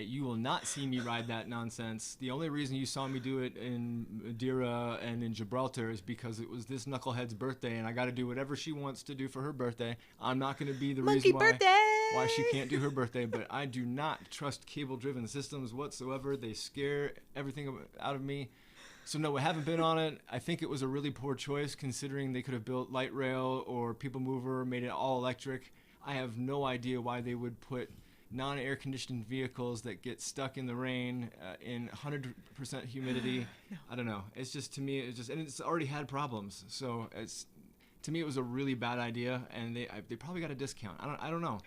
You will not see me ride that nonsense. The only reason you saw me do it in Madeira and in Gibraltar is because it was this knucklehead's birthday, and I got to do whatever she wants to do for her birthday. I'm not going to be the Monkey reason why. birthday! why she can't do her birthday, but I do not trust cable-driven systems whatsoever. They scare everything out of me. So no, I haven't been on it. I think it was a really poor choice considering they could have built light rail or people mover, made it all electric. I have no idea why they would put non-air conditioned vehicles that get stuck in the rain in 100% humidity. No. I don't know. It's just, to me, and it's already had problems. So to me, it was a really bad idea, and they probably got a discount. I don't know.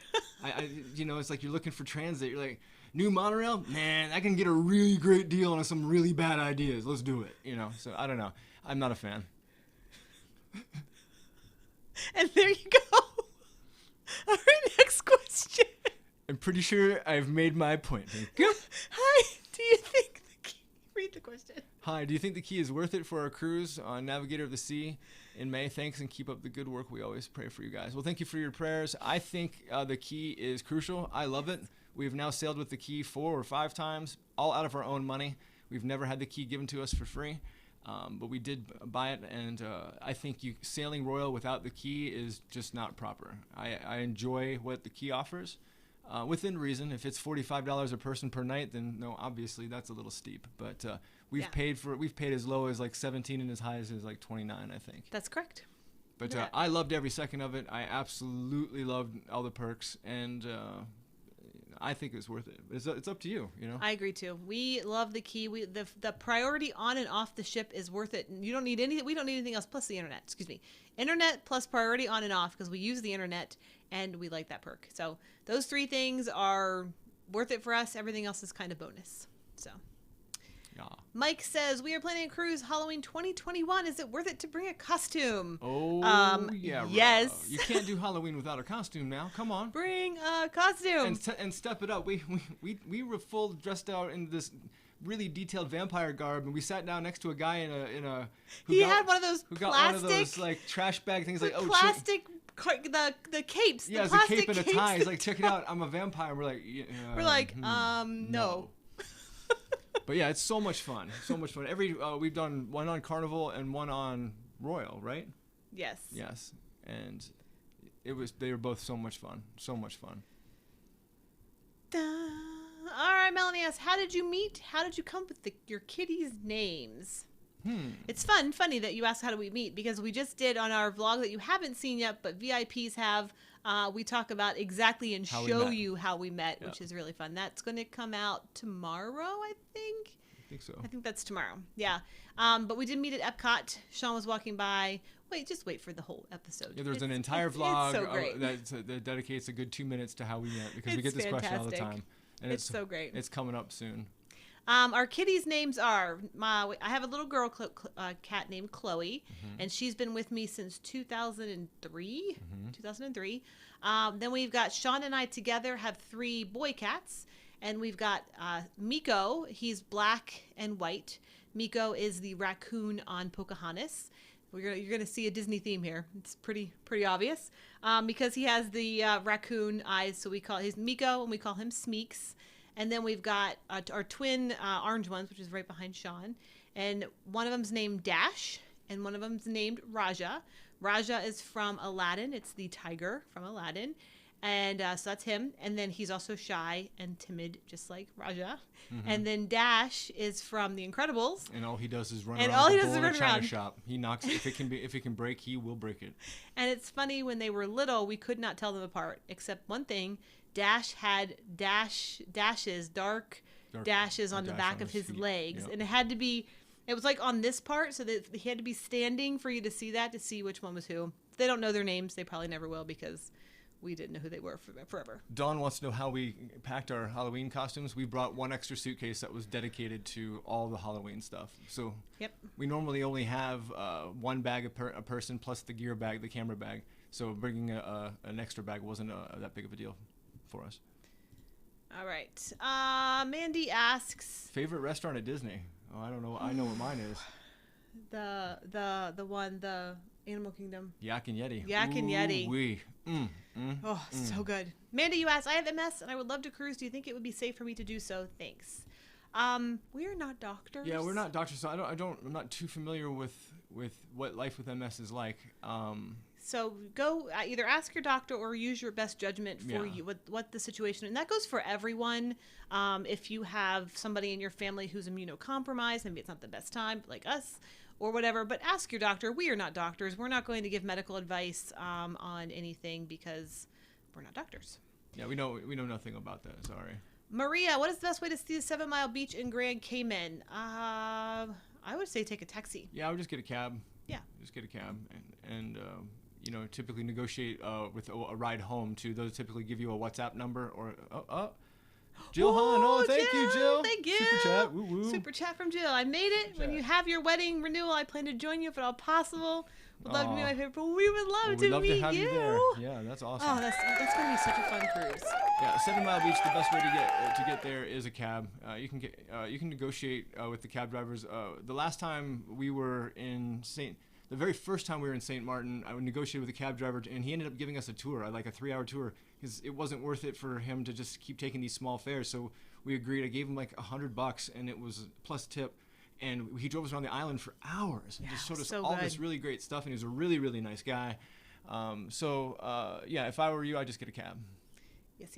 It's like you're looking for transit. You're like, new monorail? Man, I can get a really great deal on some really bad ideas. Let's do it. So I don't know. I'm not a fan. And there you go. All right, next question. I'm pretty sure I've made my point. Thank you. Hi, do you think the key... Read the question. Hi, do you think the key is worth it for our cruise on Navigator of the Sea in May? Thanks, and keep up the good work. We always pray for you guys. Well, thank you for your prayers. I think the key is crucial. I love it. We've now sailed with the key 4 or 5 times, all out of our own money. We've never had the key given to us for free, but we did buy it, and I think sailing Royal without the key is just not proper. I enjoy what the key offers. Within reason. If it's $45 a person per night, then no, obviously that's a little steep. But we've paid as low as like 17 and as high as like 29, I think. That's correct. But Yeah. I loved every second of it. I absolutely loved all the perks, and I think it's worth it. It's up to you. I agree too. We love the key. The priority on and off the ship is worth it. You don't need anything. We don't need anything else plus the internet. Excuse me. Internet plus priority on and off because we use the internet and we like that perk. So those 3 things are worth it for us. Everything else is kind of bonus. So. Yeah. Mike says, we are planning a cruise Halloween 2021. Is it worth it to bring a costume? Oh, yeah. Yes. You can't do Halloween without a costume now. Come on. Bring a costume. And step it up. We were full dressed out in this really detailed vampire garb, and we sat down next to a guy He had one of those who got plastic, one of those like trash bag things, like plastic, the capes. Yeah, the it's a plastic cape and a capes tie. He's that- like, check it out, I'm a vampire. And we're like, no. But yeah, it's so much fun. So much fun. We've done one on Carnival and one on Royal, right? Yes. Yes. And they were both so much fun. So much fun. All right, Melanie asks, how did you meet? How did you come up with your kitties' names? It's funny that you asked how do we meet, because we just did on our vlog that you haven't seen yet, but VIPs have. We talk about exactly and show you how we met, which is really fun. That's going to come out tomorrow, I think. I think so. I think that's tomorrow. Yeah. But we did meet at Epcot. Sean was walking by. Just wait for the whole episode. Yeah, there's an entire vlog so great. that dedicates a good 2 minutes to how we met, because we It's get this question all the fantastic. time. And It's so great. It's coming up soon. Our kitties' names are, I have a little girl cat named Chloe, and she's been with me since 2003. 2003. Then we've got Sean and I together have 3 boy cats, and we've got Miko. He's black and white. Miko is the raccoon on Pocahontas. You're gonna see a Disney theme here. It's pretty obvious because he has the raccoon eyes. So he's Miko, and we call him Smeeks. And then we've got our twin orange ones, which is right behind Sean. And one of them's named Dash, and one of them's named Raja. Raja is from Aladdin. It's the tiger from Aladdin. And so that's him. And then he's also shy and timid, just like Raja. And then Dash is from The Incredibles. And all he does is run And around all he the does is bowl in a run china around. shop. He knocks if it can break, he will break it. And it's funny, when they were little, we could not tell them apart, except one thing. Dash had dark dashes on the dash back on of his his feet. legs. Yep. And it was like on this part, so that he had to be standing for you to see that, to see which one was who. If they don't know their names, they probably never will, because we didn't know who they were forever. Dawn wants to know how we packed our Halloween costumes. We brought one extra suitcase that was dedicated to all the Halloween stuff. So we normally only have one bag a person plus the gear bag, the camera bag. So bringing an extra bag wasn't that big of a deal for us. All right. Mandy asks, Favorite restaurant at Disney? Oh, I don't know. I know what mine is. the Animal Kingdom. Yak and Yeti. Yak and Yeti. Ooh-wee. So good. Mandy, you asked, I have MS and I would love to cruise. Do you think it would be safe for me to do so? Thanks. We are not doctors. Yeah, we're not doctors, so I'm not too familiar with what life with MS is like. So go either ask your doctor or use your best judgment for you what the situation, and that goes for everyone. If you have somebody in your family who's immunocompromised, maybe it's not the best time, like us or whatever, but ask your doctor. We are not doctors. We're not going to give medical advice on anything because we're not doctors. Yeah, we know nothing about that. Sorry. Maria, what is the best way to see the 7 Mile Beach in Grand Cayman? I would say take a taxi. Yeah, I would just get a cab. Yeah. Just get a cab and typically negotiate with a ride home too. Those typically give you a WhatsApp number or Jill Hahn. Oh, thank you, Jill. Thank you. Super chat. Woo woo. Super chat from Jill. I made it. Super When chat. you have your wedding renewal, I plan to join you if at all possible. Would love to meet my favorite, but we would love We'd to love meet to have you. you there. Yeah, that's awesome. Oh, that's gonna be such a fun cruise. Yeah, 7 Mile Beach. The best way to get there is a cab. You can negotiate with the cab drivers. The last time we were in the very first time we were in St. Martin, I negotiated with a cab driver, and he ended up giving us a tour, like a 3-hour tour, because it wasn't worth it for him to just keep taking these small fares. So we agreed. I gave him like $100, and it was plus tip. And he drove us around the island for hours and just showed us all this really great stuff. And he was a really, really nice guy. If I were you, I'd just get a cab. Yes.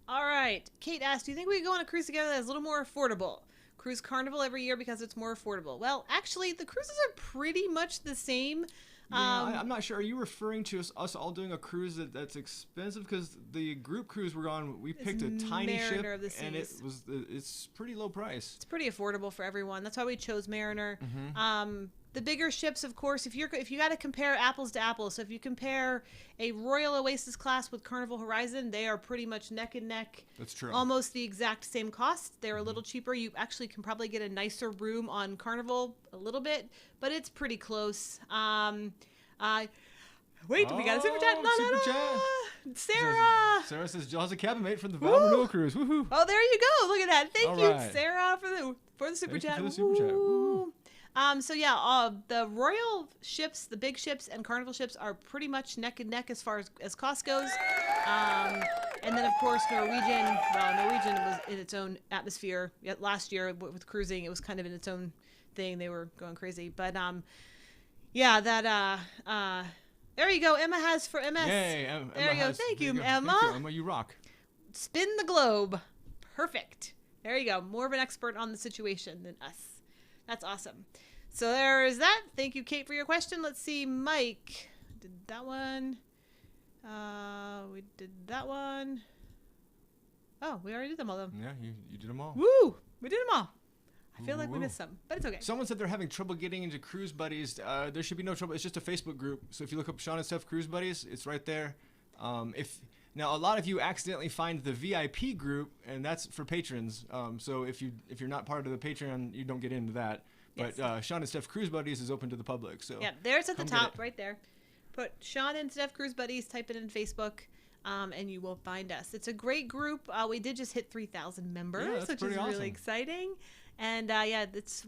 All right. Kate asked, do you think we could go on a cruise together that's a little more affordable? Cruise Carnival every year because it's more affordable. Well, actually, the cruises are pretty much the same. I'm not sure. Are you referring to us all doing a cruise that's expensive? Because the group cruise we're on, we picked a tiny ship, and it's pretty low price. It's pretty affordable for everyone. That's why we chose Mariner. Mm-hmm. The bigger ships, of course, if you got to compare apples to apples, so if you compare a Royal Oasis class with Carnival Horizon, they are pretty much neck and neck. That's true. Almost the exact same cost. They're a little cheaper. You actually can probably get a nicer room on Carnival a little bit, but it's pretty close. Wait, we got a super chat. Super chat. Sarah says Jill has a cabin mate from the Val Renewal Cruise. Woohoo! Oh, there you go. Look at that. Thank you, right. Sarah, for the super Thank you chat. for the super chat. Woo. The Royal ships, the big ships, and Carnival ships are pretty much neck and neck as far as cost goes. And then, of course, Norwegian was in its own atmosphere. Yet last year with cruising, it was kind of in its own thing. They were going crazy. But, there you go. Emma has for MS. Yay, There you go. Thank you, Emma. Thank you, Emma. You rock. Spin the globe. Perfect. There you go. More of an expert on the situation than us. That's awesome. So there is that. Thank you, Kate, for your question. Let's see. Mike did that one. We did that one. Oh, we already did them all, though. Yeah, you did them all. Woo! We did them all. I feel like we missed some, but it's okay. Someone said they're having trouble getting into Cruise Buddies. There should be no trouble. It's just a Facebook group. So if you look up Sean and Stef Cruise Buddies, it's right there. Now a lot of you accidentally find the VIP group, and that's for patrons. So if you're not part of the Patreon, you don't get into that. But Yes. Sean and Stef Cruise Buddies is open to the public. So Yeah, there's at the come get top, it. right there. Put Sean and Stef Cruise Buddies, type it in Facebook, and you will find us. It's a great group. We did just hit 3,000 members, Yeah, that's which is pretty awesome. really exciting. And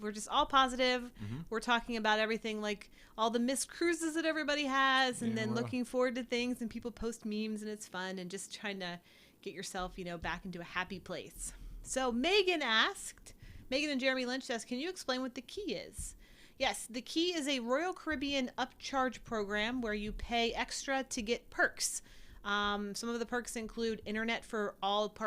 we're just all positive. Mm-hmm. We're talking about everything, like all the missed cruises that everybody has, and then looking forward to things. And people post memes, and it's fun. And just trying to get yourself, back into a happy place. So Megan and Jeremy Lynch asked, "Can you explain what the key is?" Yes, the key is a Royal Caribbean upcharge program where you pay extra to get perks. Some of the perks include internet for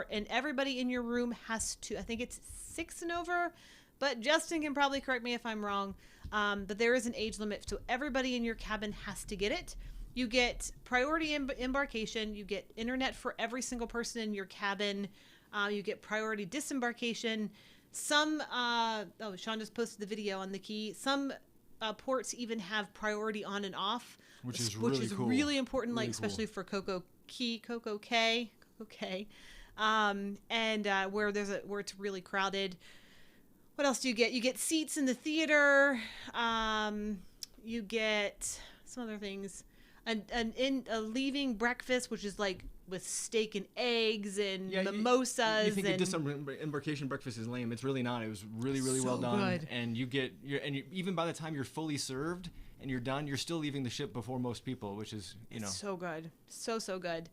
and everybody in your room has to, I think it's 6 and over, but Justin can probably correct me if I'm wrong. But there is an age limit, so everybody in your cabin has to get it. You get priority embarkation. You get internet for every single person in your cabin. You get priority disembarkation. Some, Sean just posted the video on the key. Some ports even have priority on and off, which is really cool. Really important, really especially for Coco K, where where it's really crowded. What else do you get? You get seats in the theater. You get some other things, a leaving breakfast, which is like with steak and eggs and mimosas. You think disembarkation breakfast is lame? It's really not. It was really So well done. good. And even by the time you're fully served and you're done, you're still leaving the ship before most people, which is It's so good, so good.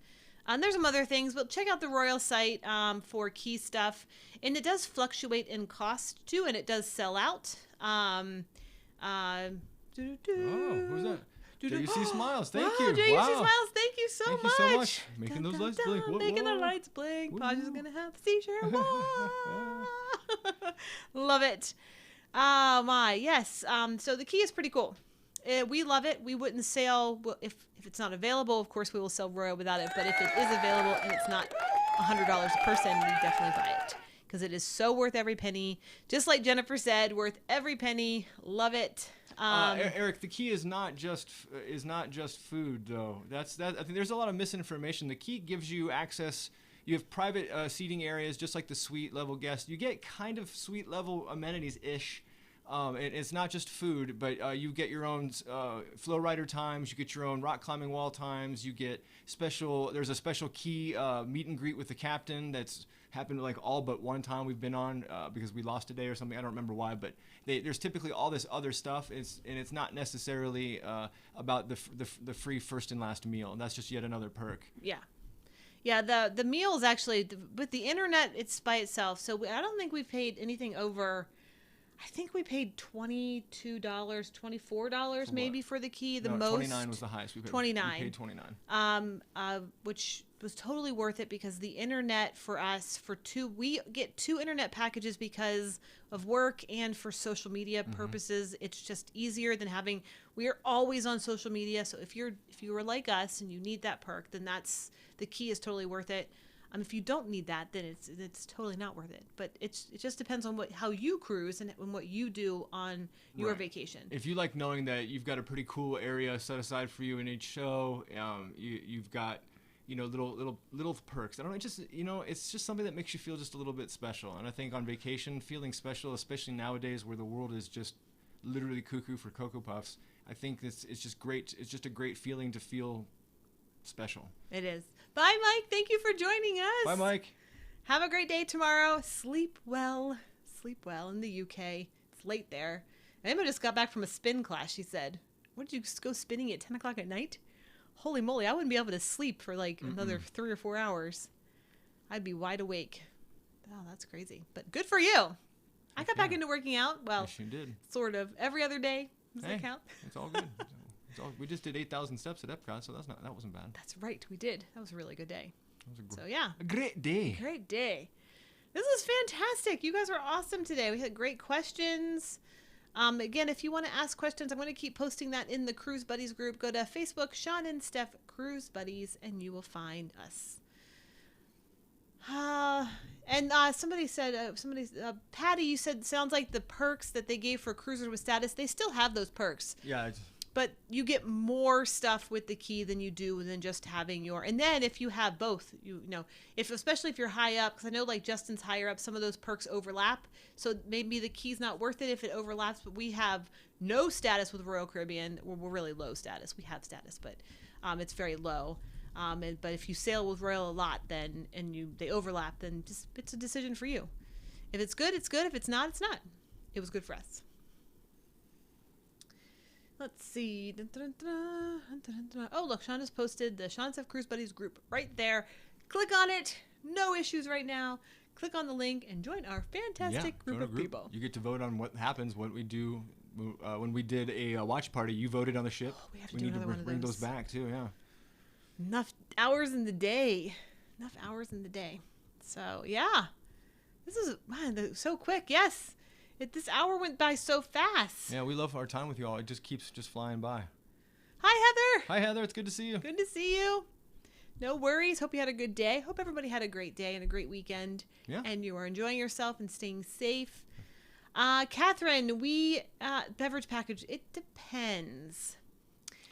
There's some other things, but check out the Royal site for key stuff, and it does fluctuate in cost too, and it does sell out. Oh, who's that? JUC Smiles, thank wow, you. JUC Wow. Smiles, thank you so Thank much. you so much. Making those lights blink. Whoa, Making whoa. the lights blink. Podge is Woo. going to have a t-shirt. Whoa. Love it. Oh, my. Yes. So the key is pretty cool. We love it. We wouldn't sell, well, if it's not available, of course we will sell Royal without it. But if it is available and it's not $100 a person, we definitely buy it. Because it is so worth every penny. Just like Jennifer said, worth every penny. Love it. Eric, the key is not just food though. I think there's a lot of misinformation. The key gives you access. You have private seating areas, just like the suite level guest. You get kind of suite level amenities ish. It's not just food, but you get your own flow rider times. You get your own rock climbing wall times. You get there's a special key meet and greet with the captain that's happened like all but one time we've been on because we lost a day or something. I don't remember why, but there's typically all this other stuff. It's not necessarily about the free first and last meal. And that's just yet another perk. Yeah. Yeah, the meals actually, with the internet, it's by itself. So I don't think we've paid anything over... I think we paid $22, $24 maybe for the key. The most 29 was the highest we paid. 29. We paid 29. Which was totally worth it because the internet for us we get 2 internet packages because of work and for social media purposes. It's just easier than we are always on social media. So if you are like us and you need that perk, then the key is totally worth it. If you don't need that, then it's totally not worth it. But it just depends on how you cruise and what you do on your vacation. If you like knowing that you've got a pretty cool area set aside for you in each show, you've got little perks. I don't know, it's just something that makes you feel just a little bit special. And I think on vacation, feeling special, especially nowadays where the world is just literally cuckoo for Cocoa Puffs, I think it's just great. It's just a great feeling to feel special. It is. Bye, Mike. Thank you for joining us. Bye, Mike. Have a great day tomorrow. Sleep well. Sleep well in the UK. It's late there. Emma just got back from a spin class, she said. What, did you just go spinning at 10 o'clock at night? Holy moly, I wouldn't be able to sleep for like another 3 or 4 hours. I'd be wide awake. Oh, that's crazy. But good for you. I got back into working out. Well, yes, you did. Sort of. Every other day. Does that count? It's all good. We just did 8,000 steps at Epcot, so that wasn't bad. That's right, we did. That was a really good day. So yeah, a great day. Great day. This is fantastic. You guys were awesome today. We had great questions. Again, if you want to ask questions, I'm going to keep posting that in the Cruise Buddies group. Go to Facebook, Sean and Stef Cruise Buddies, and you will find us. And somebody said, Patty, you said sounds like the perks that they gave for cruisers with status. They still have those perks. Yeah. But you get more stuff with the key than you do than just having and then if you have both, especially if you're high up, because I know like Justin's higher up, some of those perks overlap. So maybe the key's not worth it if it overlaps, but we have no status with Royal Caribbean. We're really low status. We have status, but it's very low. But if you sail with Royal a lot, then they overlap, then just it's a decision for you. If it's good, it's good. If it's not, it's not. It was good for us. Let's see. Oh, look, Sean just posted the Sean Stef Cruise Buddies group right there. Click on it. No issues right now. Click on the link and join our fantastic group of people. You get to vote on what happens, what we do. When we did a watch party, you voted on the ship. Oh, we have to do another one of those. Bring those back, too, yeah. Enough hours in the day. So, yeah. This is so quick. Yes. This hour went by so fast. Yeah, we love our time with you all. It just keeps flying by. Hi, Heather. Hi, Heather. It's good to see you. Good to see you. No worries. Hope you had a good day. Hope everybody had a great day and a great weekend. Yeah. And you are enjoying yourself and staying safe. Catherine, beverage package, it depends.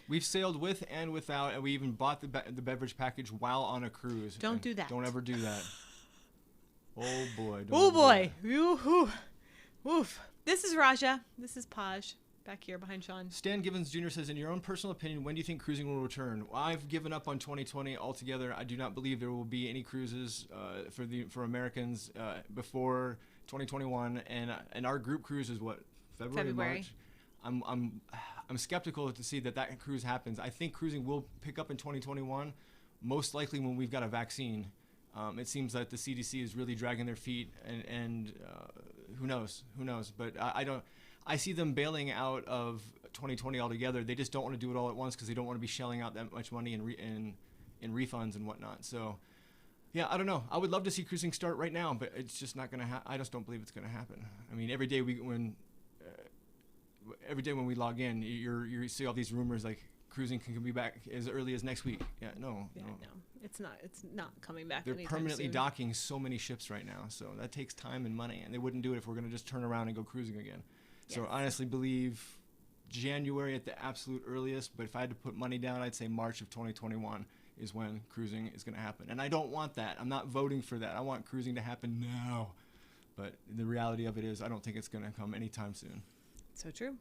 We've sailed with and without, and we even bought the beverage package while on a cruise. Don't do that. Don't ever do that. Oh, boy. Oh, boy. Oof. This is Raja. This is Podge. Back here behind Sean. Stan Givens Jr. says, in your own personal opinion, when do you think cruising will return? Well, I've given up on 2020 altogether. I do not believe there will be any cruises for Americans before 2021. And our group cruise is what? February. March? I'm skeptical to see that cruise happens. I think cruising will pick up in 2021, most likely when we've got a vaccine. It seems that the CDC is really dragging their feet, and who knows? But I see them bailing out of 2020 altogether. They just don't want to do it all at once because they don't want to be shelling out that much money in refunds and whatnot. So, yeah, I don't know. I would love to see cruising start right now, but it's just not going to happen. I just don't believe it's going to happen. I mean, every day when we log in, you see all these rumors like cruising can be back as early as next week. No. It's not coming back. They're anytime permanently soon. docking so many ships right now, so that takes time and money, and they wouldn't do it if we're going to just turn around and go cruising again. So Yes. I honestly believe January at the absolute earliest, but if I had to put money down, I'd say March of 2021 is when cruising is going to happen. And I don't want that. I'm not voting for that. I want cruising to happen now. But the reality of it is I don't think it's going to come anytime soon. So true.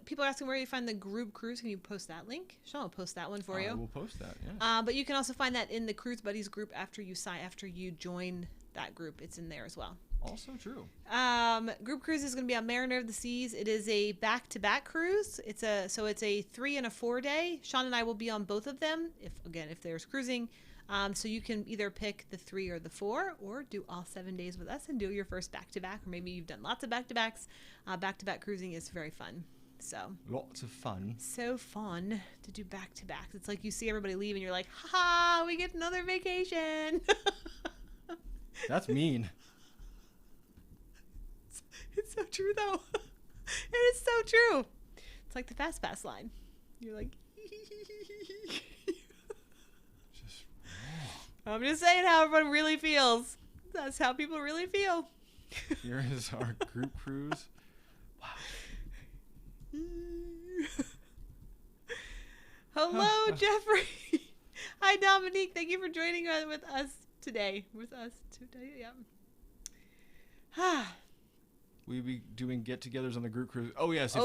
People are asking where you find the group cruise. Can you post that link? Sean will post that one for you. We'll post that, yeah. But you can also find that in the Cruise Buddies group after you join that group. It's in there as well. Also true. Group cruise is going to be on Mariner of the Seas. It is a back-to-back cruise. It's a 3 and a 4 day. Sean and I will be on both of them if there's cruising. So you can either pick the 3 or the 4, or do all 7 days with us and do your first back-to-back, or maybe you've done lots of back-to-backs. Back-to-back cruising is very fun. So Lots of fun. so fun to do back-to-backs. It's like you see everybody leave and you're like, ha, we get another vacation. That's mean. It's so true, though. It is so true. It's like the Fast Pass line. You're like, Just I'm just saying how everyone really feels. That's how people really feel. here is our group cruise. Hello, Jeffrey. Hi, Dominique. Thank you for joining us with us today. Yeah. We be doing get-togethers on the group cruise. Oh yes.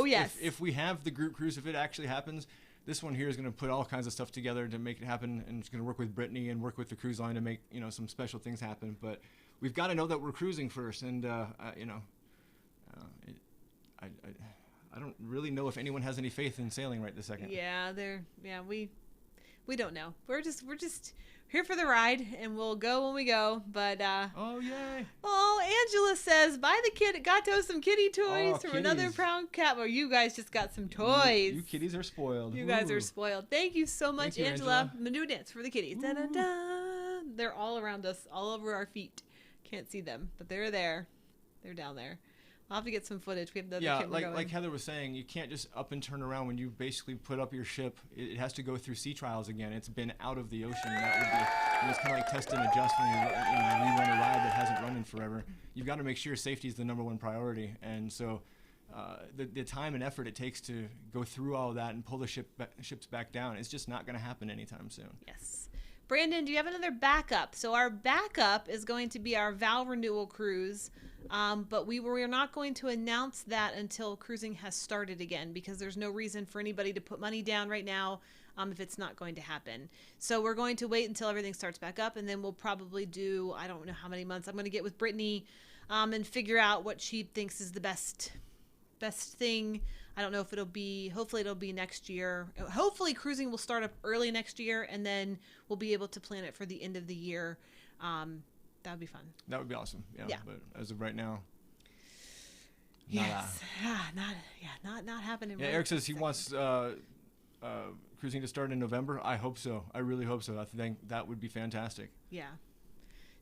If we have the group cruise, if it actually happens, this one here is going to put all kinds of stuff together to make it happen, and it's going to work with Brittany and work with the cruise line to make some special things happen. But we've got to know that we're cruising first, and I don't really know if anyone has any faith in sailing right this second. Yeah, we don't know. We're just here for the ride, and we'll go when we go. But Oh yay! oh, Angela says, buy the kid Gato some kitty toys Oh, from another kitties. brown cat. Well, you guys just got some toys. You kitties are spoiled. You guys Ooh. are spoiled. Thank you so much, Thank you, Angela. Angela. The new dance for the kitties. Da, da, da. They're all around us, all over our feet. Can't see them, but they're there. They're down there. I'll have to get some footage. We have the other Yeah, camera going. like Heather was saying, you can't just up and turn around when you basically put up your ship. It has to go through sea trials again. It's been out of the ocean. That would be, it's kind of like test and adjust when you rerun a ride that hasn't run in forever. You've got to make sure safety is the number one priority. And so the time and effort it takes to go through all of that and pull the ships back down, it's just not going to happen anytime soon. Yes. Brandon, do you have another backup? So our backup is going to be our vow renewal cruise, but we're not going to announce that until cruising has started again, because there's no reason for anybody to put money down right now if it's not going to happen. So we're going to wait until everything starts back up, and then we'll probably do, I don't know how many months. I'm going to get with Brittany and figure out what she thinks is the best thing. I don't know if hopefully it'll be next year. Hopefully cruising will start up early next year, and then we'll be able to plan it for the end of the year. That would be fun. That would be awesome. Yeah. But as of right now, yes. Not happening. Yeah, right Eric says he this wants cruising to start in November. I hope so. I really hope so. I think that would be fantastic. Yeah.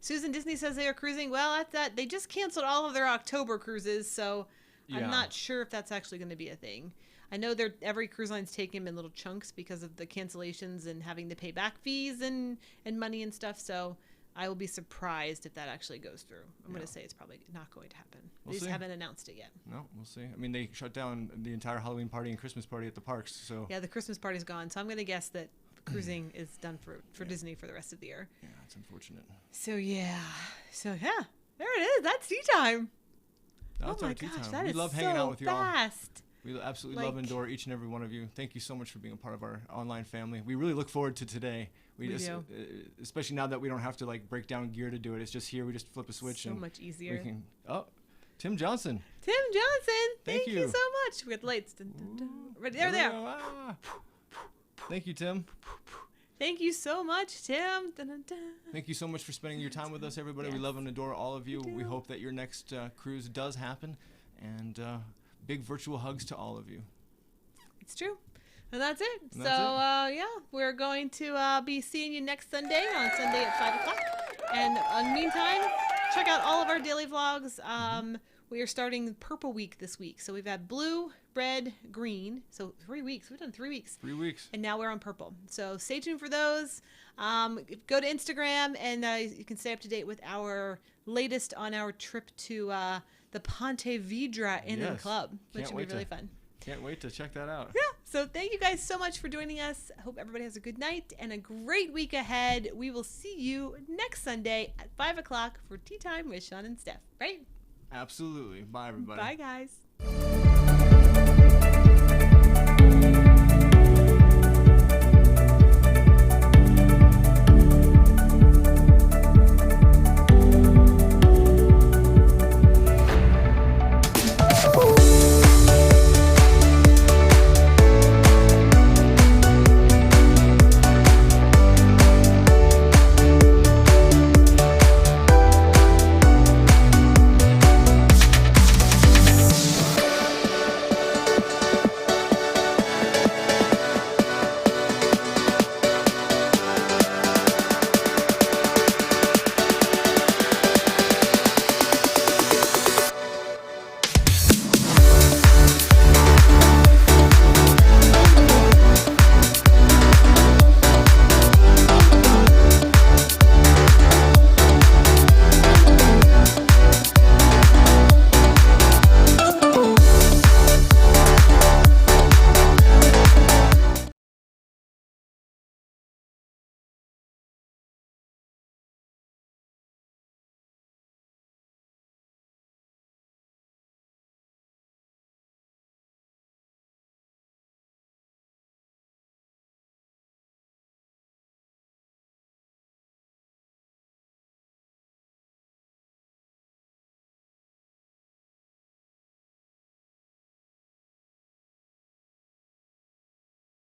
Susan Disney says they are cruising. Well, they just canceled all of their October cruises, so Yeah. I'm not sure if that's actually going to be a thing. I know every cruise line's taking them in little chunks because of the cancellations and having to pay back fees and money and stuff. So I will be surprised if that actually goes through. I'm going to say it's probably not going to happen. We'll They just see. haven't announced it yet. No, we'll see. I mean, they shut down the entire Halloween party and Christmas party at the parks. So Yeah, the Christmas party's gone. So I'm going to guess that cruising is done for Disney for the rest of the year. yeah, it's unfortunate. So yeah, there it is. That's tea time. That's oh our my tea gosh, time. that We is love so hanging out with you all. fast. We absolutely love and adore each and every one of you. Thank you so much for being a part of our online family. We really look forward to today. We do. Especially now that we don't have to break down gear to do it. It's just here. We just flip a switch So and much we easier. can. Oh, Tim Johnson. Tim Johnson, Thank thank you you. so much. We got the lights. Dun, dun, dun. Right there, we there. go. Ah. Thank you, Tim. Thank you so much, Tim. Dun, dun, dun. Thank you so much for spending your time with us, everybody. We Yes. love and adore all of you. We We do. hope that your next cruise does happen. And big virtual hugs to all of you. It's true. And that's it. And So, that's yeah, we're going to be seeing you next Sunday on Sunday at 5 o'clock. And in the meantime, check out all of our daily vlogs. We are starting Purple Week this week. So we've had blue, red, green. So 3 weeks. We've done 3 weeks. 3 weeks. And now we're on purple. So stay tuned for those. Go to Instagram and you can stay up to date with our latest on our trip to the Ponte Vedra Inn and Yes. Club, which Can't will be wait really to- fun. Can't wait to check that out. Yeah. So thank you guys so much for joining us. I hope everybody has a good night and a great week ahead. We will see you next Sunday at 5 o'clock for Tea Time with Sean and Stef. Right? Absolutely. Bye, everybody. Bye, guys.